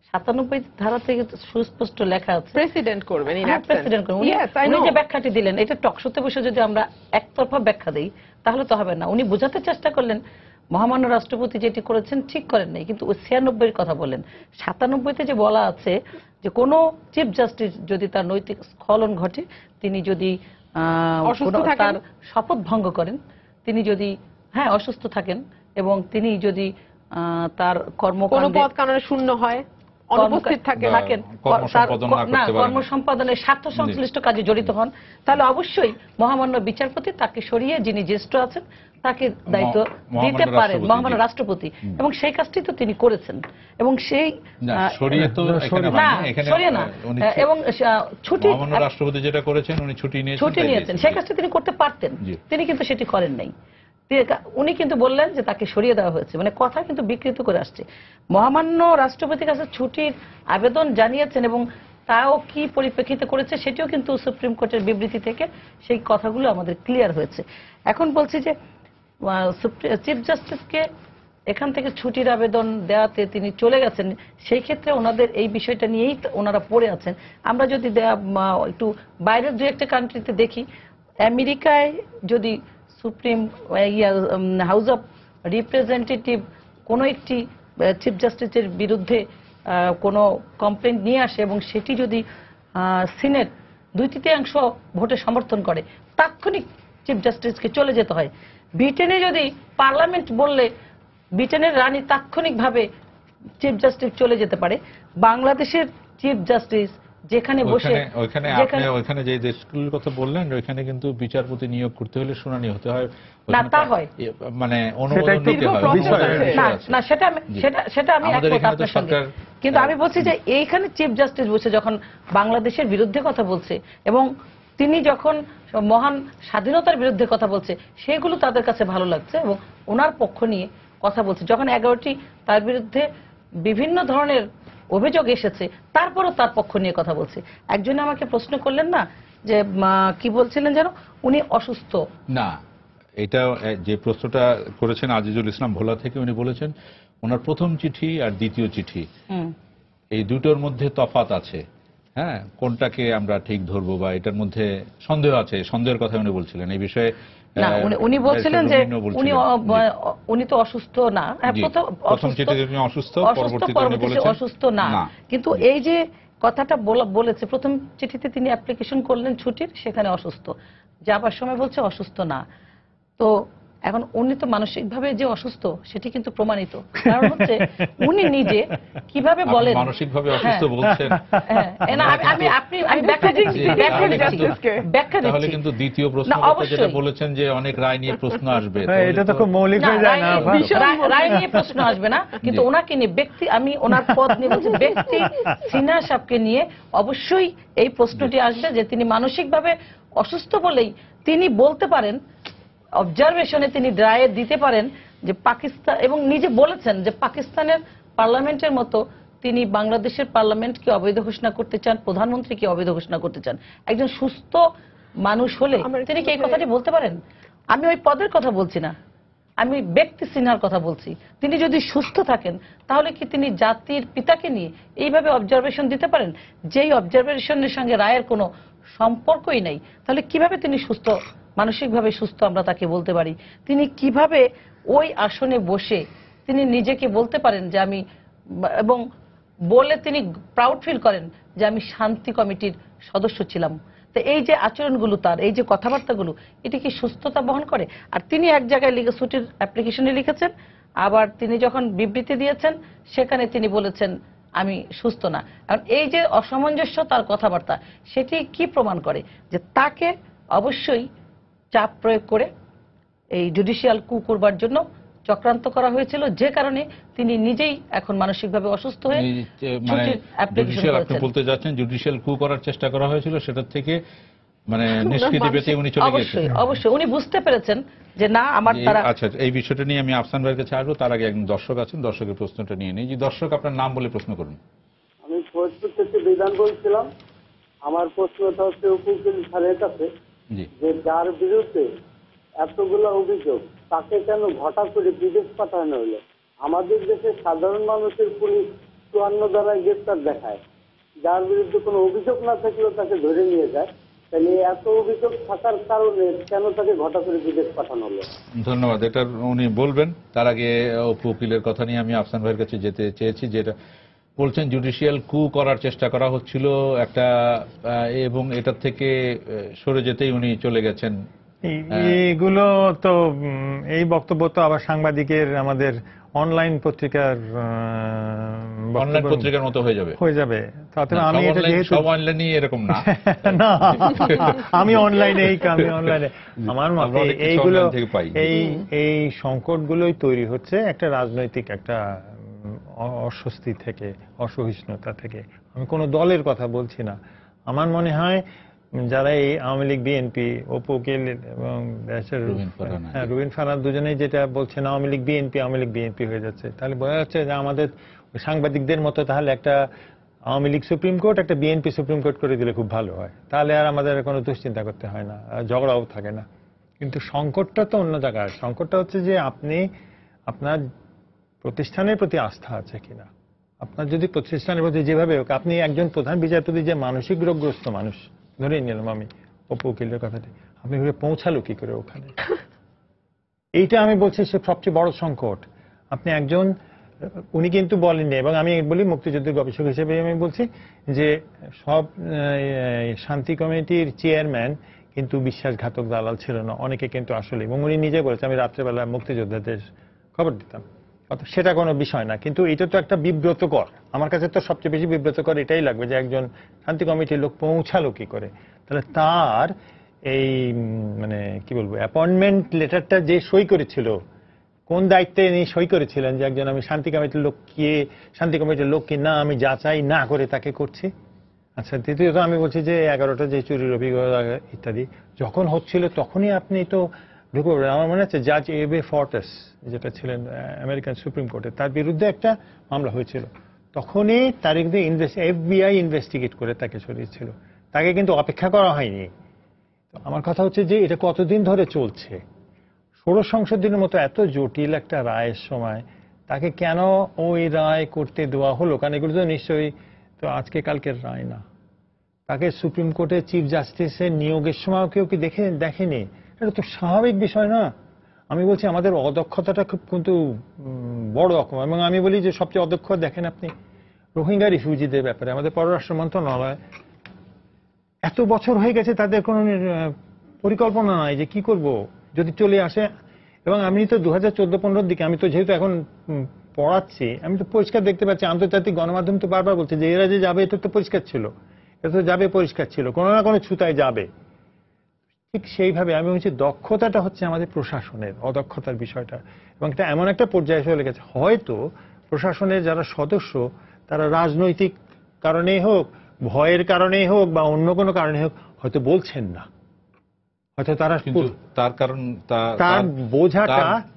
97 ধারা থেকে তো সুস্পষ্ট লেখা আছে প্রেসিডেন্ট করবেন প্রেসিডেন্ট করবেন। উনি যে ব্যাখ্যাটি দিলেন, এটা টকশোতে বসে যদি আমরা একতরফা ব্যাখ্যা দেই তাহলে তো হবে না। উনি বোঝাতে চেষ্টা করলেন মহামান্য রাষ্ট্রপতি যেটি করেছেন ঠিক করেন নাই, কিন্তু ওই 96 কথা বলেন। 97তে যে বলা আছে যে কোনো চিফ জাস্টিস যদি তার নৈতিক স্খলন ঘটে, তিনি যদি তার শপথ ভঙ্গ করেন, তিনি যদি অসুস্থ থাকেন এবং তিনি যদি তার কর্মকাণ্ডে শূন্য হয়, অনুপস্থিত থাকেন, কর্ম সম্পাদনের স্বার্থ সংশ্লিষ্ট কাজে জড়িত হন, তাহলে অবশ্যই মহামান্য বিচারপতি তাকে সরিয়ে যিনি জ্যেষ্ঠ আছেন তাকে দায়িত্ব দিতে পারেন মহামান্য রাষ্ট্রপতি, এবং সেই কাজটি তো তিনি করেছেন। এবং সেই সরিয়ে না এবং ছুটি রাষ্ট্রপতি যেটা করেছেন, উনি ছুটি নিয়েছেন, সেই কাজটি তিনি করতে পারতেন, তিনি কিন্তু সেটি করেন নাই। উনি কিন্তু বললেন যে তাকে সরিয়ে দেওয়া হয়েছে, মানে কথা কিন্তু বিকৃত করে আসছে। মহামান্য রাষ্ট্রপতির কাছে ছুটির আবেদন জানিয়েছেন এবং তাও কি পরিপ্রেক্ষিতে করেছে সেটিও কিন্তু সুপ্রিম কোর্টের বিবৃতি থেকে সেই কথাগুলো আমাদের ক্লিয়ার হয়েছে। এখন বলছি যে চিফ জাস্টিসকে এখান থেকে ছুটির আবেদন দেওয়াতে তিনি চলে গেছেন, সেই ক্ষেত্রে ওনাদের এই বিষয়টা নিয়েই ওনারা পড়ে আছেন। আমরা যদি একটু বাইরের দু একটা কান্ট্রিতে দেখি, আমেরিকায় যদি সুপ্রিম হাউস অফ রিপ্রেজেন্টেটিভ কোনো একটি চিফ জাস্টিসের বিরুদ্ধে কোনো কমপ্লেন্ট নিয়ে আসে এবং সেটি যদি সিনেট 2/3 ভোটে সমর্থন করে, তাৎক্ষণিক চিফ জাস্টিসকে চলে যেতে হয়। ব্রিটেনে যদি পার্লামেন্ট বললে ব্রিটেনের রানী তাৎক্ষণিকভাবে চিফ জাস্টিস চলে যেতে পারে, বাংলাদেশের চিফ জাস্টিস যেখানে বসে ওইখানে যে দেশগুলোর কথা বললেন, ওইখানে কিন্তু বিচারপতি নিয়োগ করতে হলে শুনানি হতে হয়, না তা হয় মানে অনুমোদন নিতে হয় না, সেটা আমি একমত আপনার সঙ্গে, কিন্তু আমি বলছি যে এইখানে চিফ জাস্টিস বসে যখন বাংলাদেশের বিরুদ্ধে কথা বলছে এবং তিনি যখন মহান স্বাধীনতার বিরুদ্ধে কথা বলছে, সেগুলো তাদের কাছে ভালো লাগছে এবং ওনার পক্ষ নিয়ে কথা বলছে। যখন 11টি তার বিরুদ্ধে বিভিন্ন ধরনের অভিযোগ এসেছে, তারপরও তার পক্ষ নিয়ে কথা বলছে। একজন আমাকে প্রশ্ন করলেন না যে কি বলছিলেন যেন, উনি অসুস্থ না, এটা যে প্রশ্নটা করেছেন আজিজুল ইসলাম ভোলা থেকে, উনি বলেছেন ওনার প্রথম চিঠি আর দ্বিতীয় চিঠি এই দুটোর মধ্যে তফাৎ আছে, কোনটাকে আমরা ঠিক ধরবো বা এটার মধ্যে সন্দেহ আছে, সন্দেহের কথা উনি বলছিলেন। এই বিষয়ে উনি বলছিলেন যে উনি তো অসুস্থ না, প্রথম চিঠিতে তিনি অসুস্থ, পরবর্তীতে অসুস্থ না, কিন্তু এই যে কথাটা বলেছে প্রথম চিঠিতে তিনি অ্যাপ্লিকেশন করলেন ছুটির, সেখানে অসুস্থ, যাবার সময় বলছে অসুস্থ না। তো এখন উনি তো মানসিকভাবে যে অসুস্থ সেটি কিন্তু প্রমাণিত, কারণ হচ্ছে উনি নিজে কিভাবে বলেন মানসিকভাবে অসুস্থ বলছেন। আমি ব্যাখ্যা দিচ্ছি। তাহলে কিন্তু দ্বিতীয় প্রশ্ন যেটা বলেছেন যে অনেক রায় নিয়ে প্রশ্ন আসবে, এটা তো খুব মৌলিক হয়ে যায় না, রায় নিয়ে প্রশ্ন আসবে না, কিন্তু ওনাকে নিয়ে ব্যক্তি, আমি ওনার পদ নিয়ে বলছি, ব্যক্তি সিনহা সাহেবকে নিয়ে অবশ্যই এই প্রশ্নটি আসবে যে তিনি মানসিকভাবে অসুস্থ বলেই তিনি বলতে পারেন, অবজারভেশনে তিনি রায় দিতে পারেন যে পাকিস্তান, এবং নিজে বলেছেন যে পাকিস্তানের পার্লামেন্টের মতো তিনি বাংলাদেশের পার্লামেন্টকে অবৈধ ঘোষণা করতে চান, প্রধানমন্ত্রীকে অবৈধ ঘোষণা করতে চান। একজন সুস্থ মানুষ হলে তিনি কি এই কথাটি বলতে পারেন? আমি ওই পদের কথা বলছি না, আমি ব্যক্তি সিনহার কথা বলছি। তিনি যদি সুস্থ থাকেন তাহলে কি তিনি জাতির পিতাকে নিয়ে এইভাবে অবজারভেশন দিতে পারেন, যেই অবজারভেশনের সঙ্গে রায়ের কোনো সম্পর্কই নাই? তাহলে কিভাবে তিনি সুস্থ, মানসিকভাবে সুস্থ আমরা তাকে বলতে পারি? তিনি কিভাবে ওই আসনে বসে তিনি নিজেকে বলতে পারেন যে আমি, এবং বলে তিনি প্রাউড ফিল করেন যে আমি শান্তি কমিটির সদস্য ছিলাম? তো এই যে আচরণগুলো, তার এই যে কথাবার্তাগুলো, এটি কি সুস্থতা বহন করে? আর তিনি এক জায়গায় ছুটির অ্যাপ্লিকেশনে লিখেছেন, আবার তিনি যখন বিবৃতি দিয়েছেন সেখানে তিনি বলেছেন আমি সুস্থ না। কারণ এই যে অসামঞ্জস্য তার কথাবার্তা, সেটি কি প্রমাণ করে? যে তাকে অবশ্যই চাপ প্রয়োগ করে এই জুডিশিয়াল কু করবার জন্য চক্রান্ত করা হয়েছিল, যে কারণে তিনি নিজেই এখন মানসিকভাবে অসুস্থ হয়ে আপনি বলতে যাচ্ছেন জুডিশিয়াল কু করার চেষ্টা করা হয়েছিল, সেটার থেকে মানে নিষ্কৃতি পেতে উনি চলে গেছেন। অবশ্যই উনি বুঝতে পেরেছেন যে না আমার তারা। আচ্ছা, এই বিষয়টা নিয়ে আমি আফসান ভাইয়ের কাছে আসবো, তার আগে একজন দর্শক আছেন, দর্শকের প্রশ্নটা নিয়ে নিই। যে দর্শক, আপনার নাম বলে প্রশ্ন করুন। আমি ফরিদপুর থেকে বিধান বলছিলাম। আমার প্রশ্নটা হচ্ছে উকিল স্যারের কাছে, যে যার বিরুদ্ধে এতগুলো অভিযোগ তাকে কেন হঠাৎ করে বিদেশ পাঠানো হলো? আমাদের দেশে সাধারণ মানুষের পুলিশ 54 ধারায় গ্রেপ্তার দেখায়, যার বিরুদ্ধে কোনো অভিযোগ না থাকলেও তাকে ধরে নিয়ে যায়, তাহলে এত অভিযোগ থাকার কারণে কেন তাকে ঘটা করে বিদেশ পাঠানো হলো? ধন্যবাদ। এটা উনি বলবেন। তার আগে অপু উকিলের কথা নিয়ে আমি আফসান ভাইয়ের কাছে যেতে চেয়েছি, যেটা বলছেন জুডিশিয়াল কু করার চেষ্টা করা হচ্ছিল একটা, এবং এটার থেকে সরে যেতেই উনি চলে গেছেন। এইগুলো তো এই বক্তব্য তো আবার সাংবাদিকের আমাদের অনলাইন পত্রিকার মতো হয়ে যাবে। তাতে আমি এটা যেহেতু সব অনলাইনই এরকম না, না আমি অনলাইনে আমার মতে এইগুলো এই সংকটগুলোই তৈরি হচ্ছে একটা রাজনৈতিক একটা অস্বস্তি থেকে, অসহিষ্ণুতা থেকে। আমি কোনো দলের কথা বলছি না। আমার মনে হয় যারা এই আওয়ামী লীগ বিএনপি, অপু উকিল এবং রুবিন ফারহান দুজনেই যেটা বলছেন আওয়ামী লীগ বিএনপি হয়ে যাচ্ছে, তাহলে বোঝা যাচ্ছে যে আমাদের সাংবাদিকদের মতো তাহলে একটা আওয়ামী লীগ সুপ্রিম কোর্ট, একটা বিএনপি সুপ্রিম কোর্ট করে দিলে খুব ভালো হয়। তাহলে আর আমাদের কোনো দুশ্চিন্তা করতে হয় না, ঝগড়াও থাকে না। কিন্তু সংকটটা তো অন্য জায়গায়। সংকটটা হচ্ছে যে আপনি আপনার প্রতিষ্ঠানের প্রতি আস্থা আছে কিনা। আপনার যদি প্রতিষ্ঠানের প্রতি যেভাবে হোক, আপনি একজন প্রধান বিচারপতি যে মানসিক রোগগ্রস্ত মানুষ, ধরে নিলাম আমি অপু উকিলের কথাটি, আপনি পৌঁছালো কি করে ওখানে? এইটা আমি বলছি সে সবচেয়ে বড় সংকট। আপনি একজন, উনি কিন্তু বলেননি, এবং আমি বলি মুক্তিযুদ্ধের গবেষক হিসেবে আমি বলছি যে সব শান্তি কমিটির চেয়ারম্যান কিন্তু বিশ্বাসঘাতক দালাল ছিল না, অনেকে কিন্তু আসলে, এবং উনি নিজে বলেছে আমি রাত্রেবেলা মুক্তিযোদ্ধাদের খবর দিতাম, সেটা কোনো বিষয় না। কিন্তু এটা তো একটা বিব্রতকর, আমার কাছে তো সবচেয়ে বেশি বিব্রতকর এটাই লাগবে যে একজন শান্তি কমিটির লোক পৌঁছালো কি করে। তাহলে তার এই মানে কি বলবো অ্যাপয়েন্টমেন্ট লেটারটা যে সই করেছিল, কোন দায়িত্বে ইনি সই করেছিলেন যে একজন আমি শান্তি কমিটির লোক কি না আমি যাচাই না করে তাকে করছি। আচ্ছা, দ্বিতীয়ত আমি বলছি যে 11টা যে চুরির অভিজ্ঞতা ইত্যাদি যখন হচ্ছিল তখনই আপনি তো ঢুকে পড়লেন। আমার মনে আছে জাজ এবে ফর্টাস যেটা ছিলেন আমেরিকান সুপ্রিম কোর্টে, তার বিরুদ্ধে একটা মামলা হয়েছিল, তখনই তার বিরুদ্ধে FBI ইনভেস্টিগেট করে তাকে সরিয়েছিল, তাকে কিন্তু অপেক্ষা করা হয়নি। আমার কথা হচ্ছে যে এটা কতদিন ধরে চলছে। ষোড়শ সংশোধনের মতো এত জটিল একটা রায়ের সময় তাকে কেন ওই রায় করতে দেওয়া হলো? কারণ এগুলো তো নিশ্চয়ই তো আজকে কালকের রায় না। তাকে সুপ্রিম কোর্টে চিফ জাস্টিসের নিয়োগের সময় কেউ কি দেখেনি? এটা তো স্বাভাবিক বিষয় না। আমি বলছি আমাদের অদক্ষতাটা খুব কিন্তু বড় রকম, এবং আমি বলি যে সবচেয়ে অদক্ষ দেখেন আপনি রোহিঙ্গা রিফিউজিদের ব্যাপারে আমাদের পররাষ্ট্র মন্ত্রণালয় এত বছর হয়ে গেছে, তাদের কোনো পরিকল্পনা নাই যে কি করব যদি চলে আসে। এবং আমি তো 2014-15 দিকে, আমি তো যেহেতু এখন পড়াচ্ছি, আমি তো পরিষ্কার দেখতে পাচ্ছি আন্তর্জাতিক গণমাধ্যম তো বারবার বলছে যে এরা যে যাবে এটা তো পরিষ্কার ছিল, এটা তো যাবে পরিষ্কার ছিল, কোনো না কোনো ছুতায় যাবে। ঠিক সেইভাবে আমি বলছি দক্ষতাটা হচ্ছে আমাদের প্রশাসনের অদক্ষতার বিষয়টা, এবং এটা এমন একটা পর্যায়ে চলে গেছে হয়তো প্রশাসনের যারা সদস্য তারা রাজনৈতিক কারণেই হোক, ভয়ের কারণেই হোক, বা অন্য কোনো কারণে হোক হয়তো বলছেন না, হয়তো তারা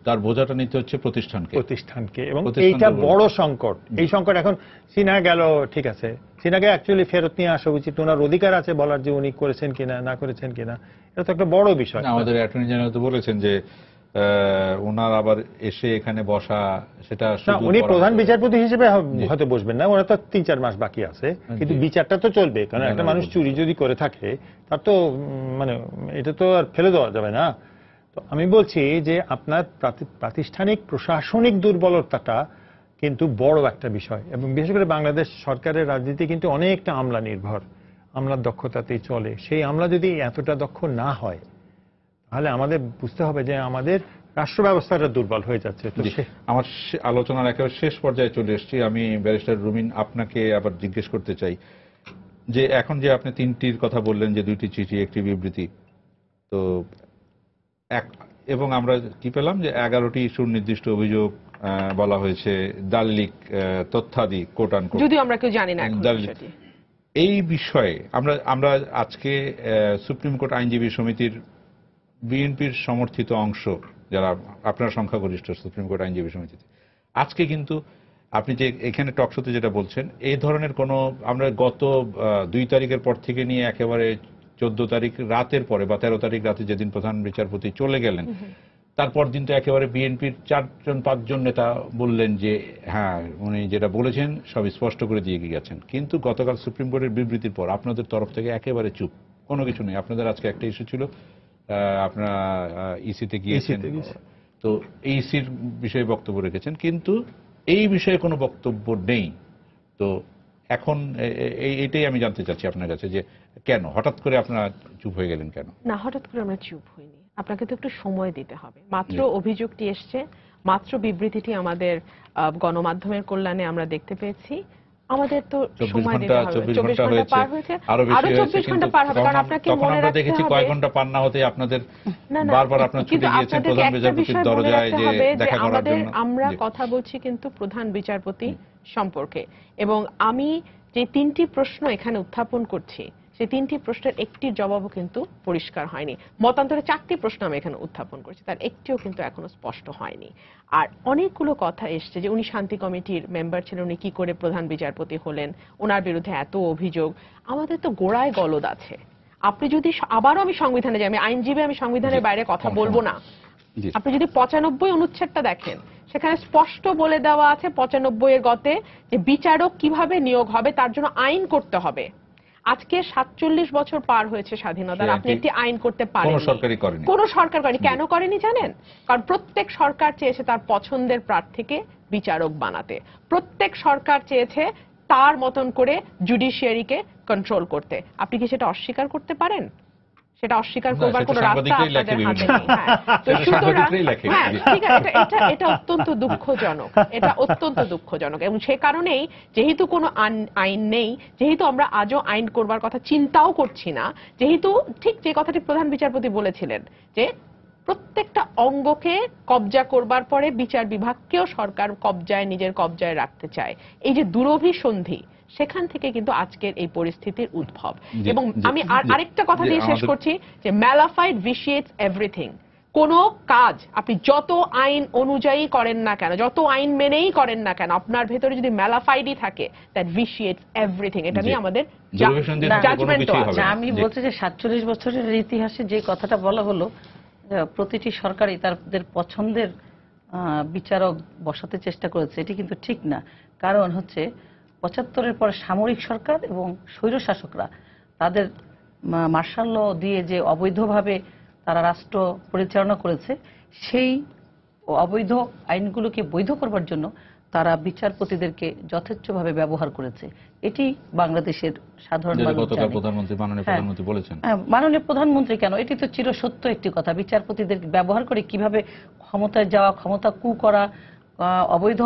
তার বোঝাটা নিতে হচ্ছে প্রতিষ্ঠানকে। এবং এইটা বড় সংকট। এই সংকট এখন সিনহা গেল, ঠিক আছে, সিনহাকে অ্যাকচুয়ালি ফেরত নিয়ে আসা উচিত, ওনার অধিকার আছে বলার যে উনি করেছেন কিনা না করেছেন কিনা, এটা তো একটা বড় বিষয়। আমাদের অ্যাটর্নি জেনারেল তো বলেছেন যে ওনার আবার এসে এখানে বসা, সেটা উনি প্রধান বিচারপতি হিসেবে হয়তো বসবেন না, ওরা তো 3-4 মাস বাকি আছে, কিন্তু বিচারটা তো চলবে। কারণ একটা মানুষ চুরি যদি করে থাকে তার তো মানে এটা তো আর ফেলে দেওয়া যাবে না। তো আমি বলছি যে আপনার প্রাতিষ্ঠানিক প্রশাসনিক দুর্বলতাটা কিন্তু বড় একটা বিষয়, এবং বিশেষ করে বাংলাদেশ সরকারের রাজনীতি কিন্তু অনেকটা আমলা নির্ভর, আমলার দক্ষতাতেই চলে। সেই আমলা যদি এতটা দক্ষ না হয় তাহলে আমাদের বুঝতে হবে যে আমাদের রাষ্ট্র ব্যবস্থাটা দুর্বল হয়ে যাচ্ছে। আমার আলোচনার একেবারে শেষ পর্যায়ে চলে এসেছি। আমি ব্যারিস্টার রুমিন আপনাকে আবার জিজ্ঞেস করতে চাই যে এখন যে আপনি 3টির কথা বললেন, যে 2টি চিঠি, 1টি বিবৃতি, তো এবং আমরা কি পেলাম যে 11টি সুনির্দিষ্ট অভিযোগ বলা হয়েছে, দালিলিক তথ্যাদি কোটান, যদিও আমরা কেউ জানি না এই বিষয়ে। আমরা আজকে সুপ্রিম কোর্ট আইনজীবী সমিতির বিএনপির সমর্থিত অংশ যারা আপনার সংখ্যাগরিষ্ঠ সুপ্রিম কোর্ট আইনজীবী সমিতিতে, আজকে কিন্তু আপনি যে এখানে টকশোতে যেটা বলছেন এই ধরনের কোনো, আমরা গত 2 তারিখের পর থেকে নিয়ে একেবারে 14 তারিখ রাতের পরে বা 13 তারিখ রাতে যেদিন প্রধান বিচারপতি চলে গেলেন, তারপর দিন তো একেবারে বিএনপির 4-5 নেতা বললেন যে হ্যাঁ উনি যেটা বলেছেন সব স্পষ্ট করে দিয়ে গেছেন। কিন্তু গতকাল সুপ্রিম কোর্টের বিবৃতির পর আপনাদের তরফ থেকে একেবারে চুপ, কোনো কিছু নেই। আপনাদের আজকে একটা ইস্যু ছিল, আপনারা ইসিতে গিয়েছেন, তো ইসির বিষয়ে বক্তব্য রেখেছেন, কিন্তু এই বিষয়ে কোনো বক্তব্য নেই। তো এখন এইটাই আমি জানতে চাচ্ছি আপনার কাছে যে কেন হঠাৎ করে আপনারা চুপ হয়ে গেলেন কেন? না, হঠাৎ করে আমরা চুপ হইনি, আপনাকে তো একটু সময় দিতে হবে। মাত্র অভিযোগটি এসছে, মাত্র বিবৃতিটি আমাদের গণমাধ্যমের কল্যাণে আমরা দেখতে পেয়েছি, আমাদের তো সময় দিতে হবে। 24 ঘন্টা পার হয়েছে, আরো 24 ঘন্টা পার হবে, কারণ আপনাকে মনে রাখতে দেখেছি হবে কয়েক ঘন্টা পার না হতে আপনাদের বারবার আপনারা ছুটে গিয়েছেন প্রধান বিচারপতির দরজায় যে দেখা করার জন্য। আমরা কথা বলছি কিন্তু প্রধান বিচারপতি সম্পর্কে, এবং আমি যে 3টি প্রশ্ন এখানে উত্থাপন করছি সেই 3টি প্রশ্নের একটির জবাবও কিন্তু পরিষ্কার হয়নি। মতান্তরে 4টি প্রশ্ন আমি এখানে উত্থাপন করছি, তার একটিও কিন্তু এখনো স্পষ্ট হয়নি। আর অনেকগুলো কথা এসছে যে উনি শান্তি কমিটির মেম্বার ছিলেন, উনি কি করে প্রধান বিচারপতি হলেন, ওনার বিরুদ্ধে এত অভিযোগ। আমাদের তো গোড়ায় গলদ আছে। আপনি যদি আবারও আমি সংবিধানে যাই, আমি আইনজীবী, আমি সংবিধানের বাইরে কথা বলবো না। আপনি যদি 95 অনুচ্ছেদটা দেখেন, সেখানে স্পষ্ট বলে দেওয়া আছে 95 এর গতে যে বিচারক কিভাবে নিয়োগ হবে তার জন্য আইন করতে হবে। আজকে 47 বছর পার হয়েছে স্বাধীনতার, আপনি একটি আইন করতে পারেন? কোনো সরকার করেনি। কেন করেনি জানেন? কারণ প্রত্যেক সরকার চেয়েছে তার পছন্দের প্রার্থীকে বিচারক বানাতে, প্রত্যেক সরকার চেয়েছে তার মতন করে জুডিশিয়ারিকে কন্ট্রোল করতে। আপনি কি সেটা অস্বীকার করতে পারেন? সেটা অস্বীকার করবার কোনো রাস্তা আপনাদের হাতে নেই। তো সুতরাং ঠিক আছে, এটা অত্যন্ত দুঃখজনক, এটা অত্যন্ত দুঃখজনক। এবং সে কারণেই যেহেতু কোনো আইন নেই, যেহেতু আমরা আজও আইন করবার কথা চিন্তাও করছি না, যেহেতু ঠিক যে কথাটি প্রধান বিচারপতি বলেছিলেন যে প্রত্যেকটা অঙ্গকে কবজা করবার পরে বিচার বিভাগকেও সরকার নিজের কবজায় রাখতে চায়, এই যে দুরভিসন্ধি, সেখান থেকে কিন্তু আজকের এই পরিস্থিতির উদ্ভব। এবং আমি আরেকটা কথা দিয়ে শেষ করছি যে ম্যালাফাইড ভিশিয়েটস এভরিথিং। কোন কাজ আপনি যত আইন অনুযায়ী করেন না কেন, যত আইন মেনেই করেন না কেন, আপনার ভেতরে যদি ম্যালাফাইডই থাকে, দ্যাট ভিশিয়েটস এভরিথিং। এটা নিয়ে আমাদের জাজমেন্ট আছে। আমি বলছি যে 47 বছরের ইতিহাসে যে কথাটা বলা হলো, প্রতিটি সরকারই তাদের পছন্দের বিচারক বসাতে চেষ্টা করেছে, এটি কিন্তু ঠিক না। কারণ হচ্ছে 75-এর পরে সামরিক সরকার এবং স্বৈর শাসকরা তাদের মার্শাল ল দিয়ে যে অবৈধভাবে তারা রাষ্ট্র পরিচালনা করেছে, সেই অবৈধ আইনগুলোকে বৈধ করবার জন্য তারা বিচারপতিদেরকে যথেচ্ছভাবে ব্যবহার করেছে। এটি বাংলাদেশের সাধারণ মানুষ জানে। মাননীয় প্রধানমন্ত্রী কেন, এটি তো চিরসত্য একটি কথা। বিচারপতিদের ব্যবহার করে কিভাবে ক্ষমতায় যাওয়া, ক্ষমতা কু করা, অবৈধ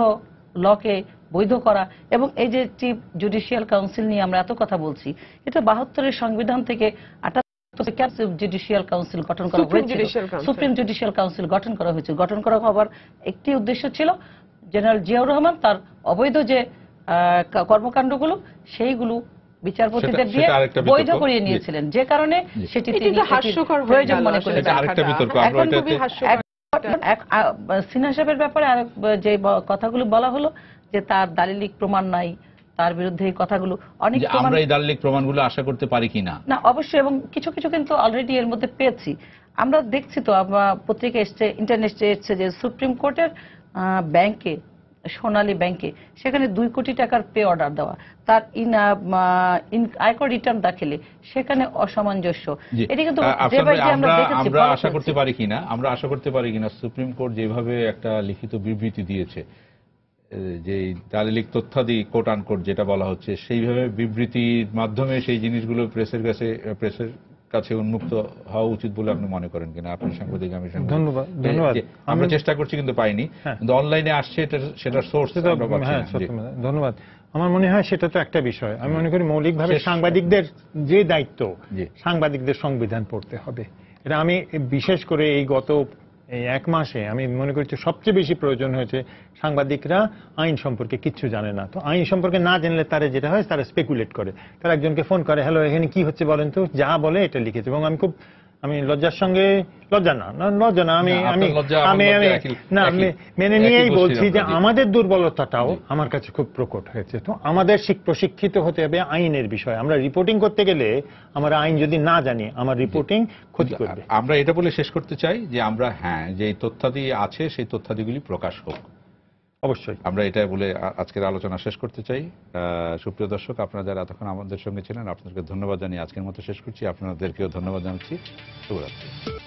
লকে বৈধ করা। এবং এই যে চিফ জুডিশিয়াল কাউন্সিল নিয়ে আমরা এত কথা বলছি, এটা 72-এর সংবিধান থেকে 78 জুডিশিয়াল কাউন্সিল গঠন করা হয়েছিল, সুপ্রিম জুডিশিয়াল কাউন্সিল গঠন করা হয়েছিল। গঠন করা হবার একটি উদ্দেশ্য ছিল জেনারেল জিয়াউর রহমান তার অবৈধ যে কর্মকাণ্ডগুলো সেইগুলো বিচারপতিদের দিয়ে বৈধ করিয়ে নিয়েছিলেন, যে কারণে সেটি তিনি প্রয়োজন মনে করেছেন। সিনহা সাহেবের ব্যাপারে যে কথাগুলো বলা হলো যে তার দালিলিক প্রমাণ নাই, তার বিরুদ্ধে এই কথাগুলো অনেক, আমরা এই দালিলিক প্রমাণগুলো আশা করতে পারি কিনা? না, অবশ্যই, এবং কিছু কিছু কিন্তু অলরেডি এর মধ্যে পেয়েছি। আমরা দেখছি তো, পত্রিকা এসছে, ইন্টারনেটে এসছে যে সুপ্রিম কোর্টের ব্যাংকে, সোনালী ব্যাংকে, সেখানে 2 কোটি টাকার পে অর্ডার দেওয়া, তার আয়কর রিটার্ন দাখিলে সেখানে অসামঞ্জস্য। এটি কিন্তু আমরা আশা করতে পারি কিনা, আমরা আশা করতে পারি কিনা সুপ্রিম কোর্ট যেভাবে একটা লিখিত বিবৃতি দিয়েছে, যে দালিলিক তথ্যাদি কোট আনকোট যেটা বলা হচ্ছে, সেইভাবে বিবৃতির মাধ্যমে সেই জিনিসগুলো প্রেসের কাছে উন্মুক্ত হওয়া উচিত বলে আপনি মনে করেন কিনা? আপনি সাংবাদিক, আমি ধন্যবাদ। আমরা চেষ্টা করছি কিন্তু পাইনি, কিন্তু অনলাইনে আসছে সেটা সোর্স। ধন্যবাদ। আমার মনে হয় সেটা তো একটা বিষয়। আমি মনে করি মৌলিকভাবে সাংবাদিকদের যে দায়িত্ব, সাংবাদিকদের সংবিধান পড়তে হবে। এটা আমি বিশেষ করে এই গত 1 মাসে আমি মনে করি সবচেয়ে বেশি প্রয়োজন হয়েছে। সাংবাদিকরা আইন সম্পর্কে কিচ্ছু জানে না, তো আইন সম্পর্কে না জানলে তারা যেটা হয় তারা স্পেকুলেট করে, তারা একজনকে ফোন করে, হ্যালো এখানে কি হচ্ছে বলেন তো, যা বলে এটা লিখেছে। এবং আমি খুব আমি লজ্জার সঙ্গে লজ্জা না আমি না, আমি আপনার লজ্জা, আমার আমি লজ্জা আমি একই- না আমি একই- মেনে একই নিয়েই গোষ্ঠীর বলছি যে আমরা, জি। আমাদের দুর্বলতাটাও আমার কাছে খুব প্রকট হয়েছে। তো আমাদের প্রশিক্ষিত হতে হবে আইনের বিষয়। আমরা রিপোর্টিং করতে গেলে আমরা আইন যদি না জানি আমার রিপোর্টিং ক্ষতি করবে। আমরা এটা বলে শেষ করতে চাই যে আমরা যে এই তথ্যাদি আছে সেই তথ্যাদিগুলি প্রকাশ হোক। অবশ্যই আমরা এটা বলে আজকের আলোচনা শেষ করতে চাই। সুপ্রিয় দর্শক, আপনারা যারা এতক্ষণ আমাদের সঙ্গে ছিলেন আপনাদেরকে ধন্যবাদ জানিয়ে আজকের মতো শেষ করছি। আপনাদেরকেও ধন্যবাদ জানাচ্ছি। শুভরাত্রি।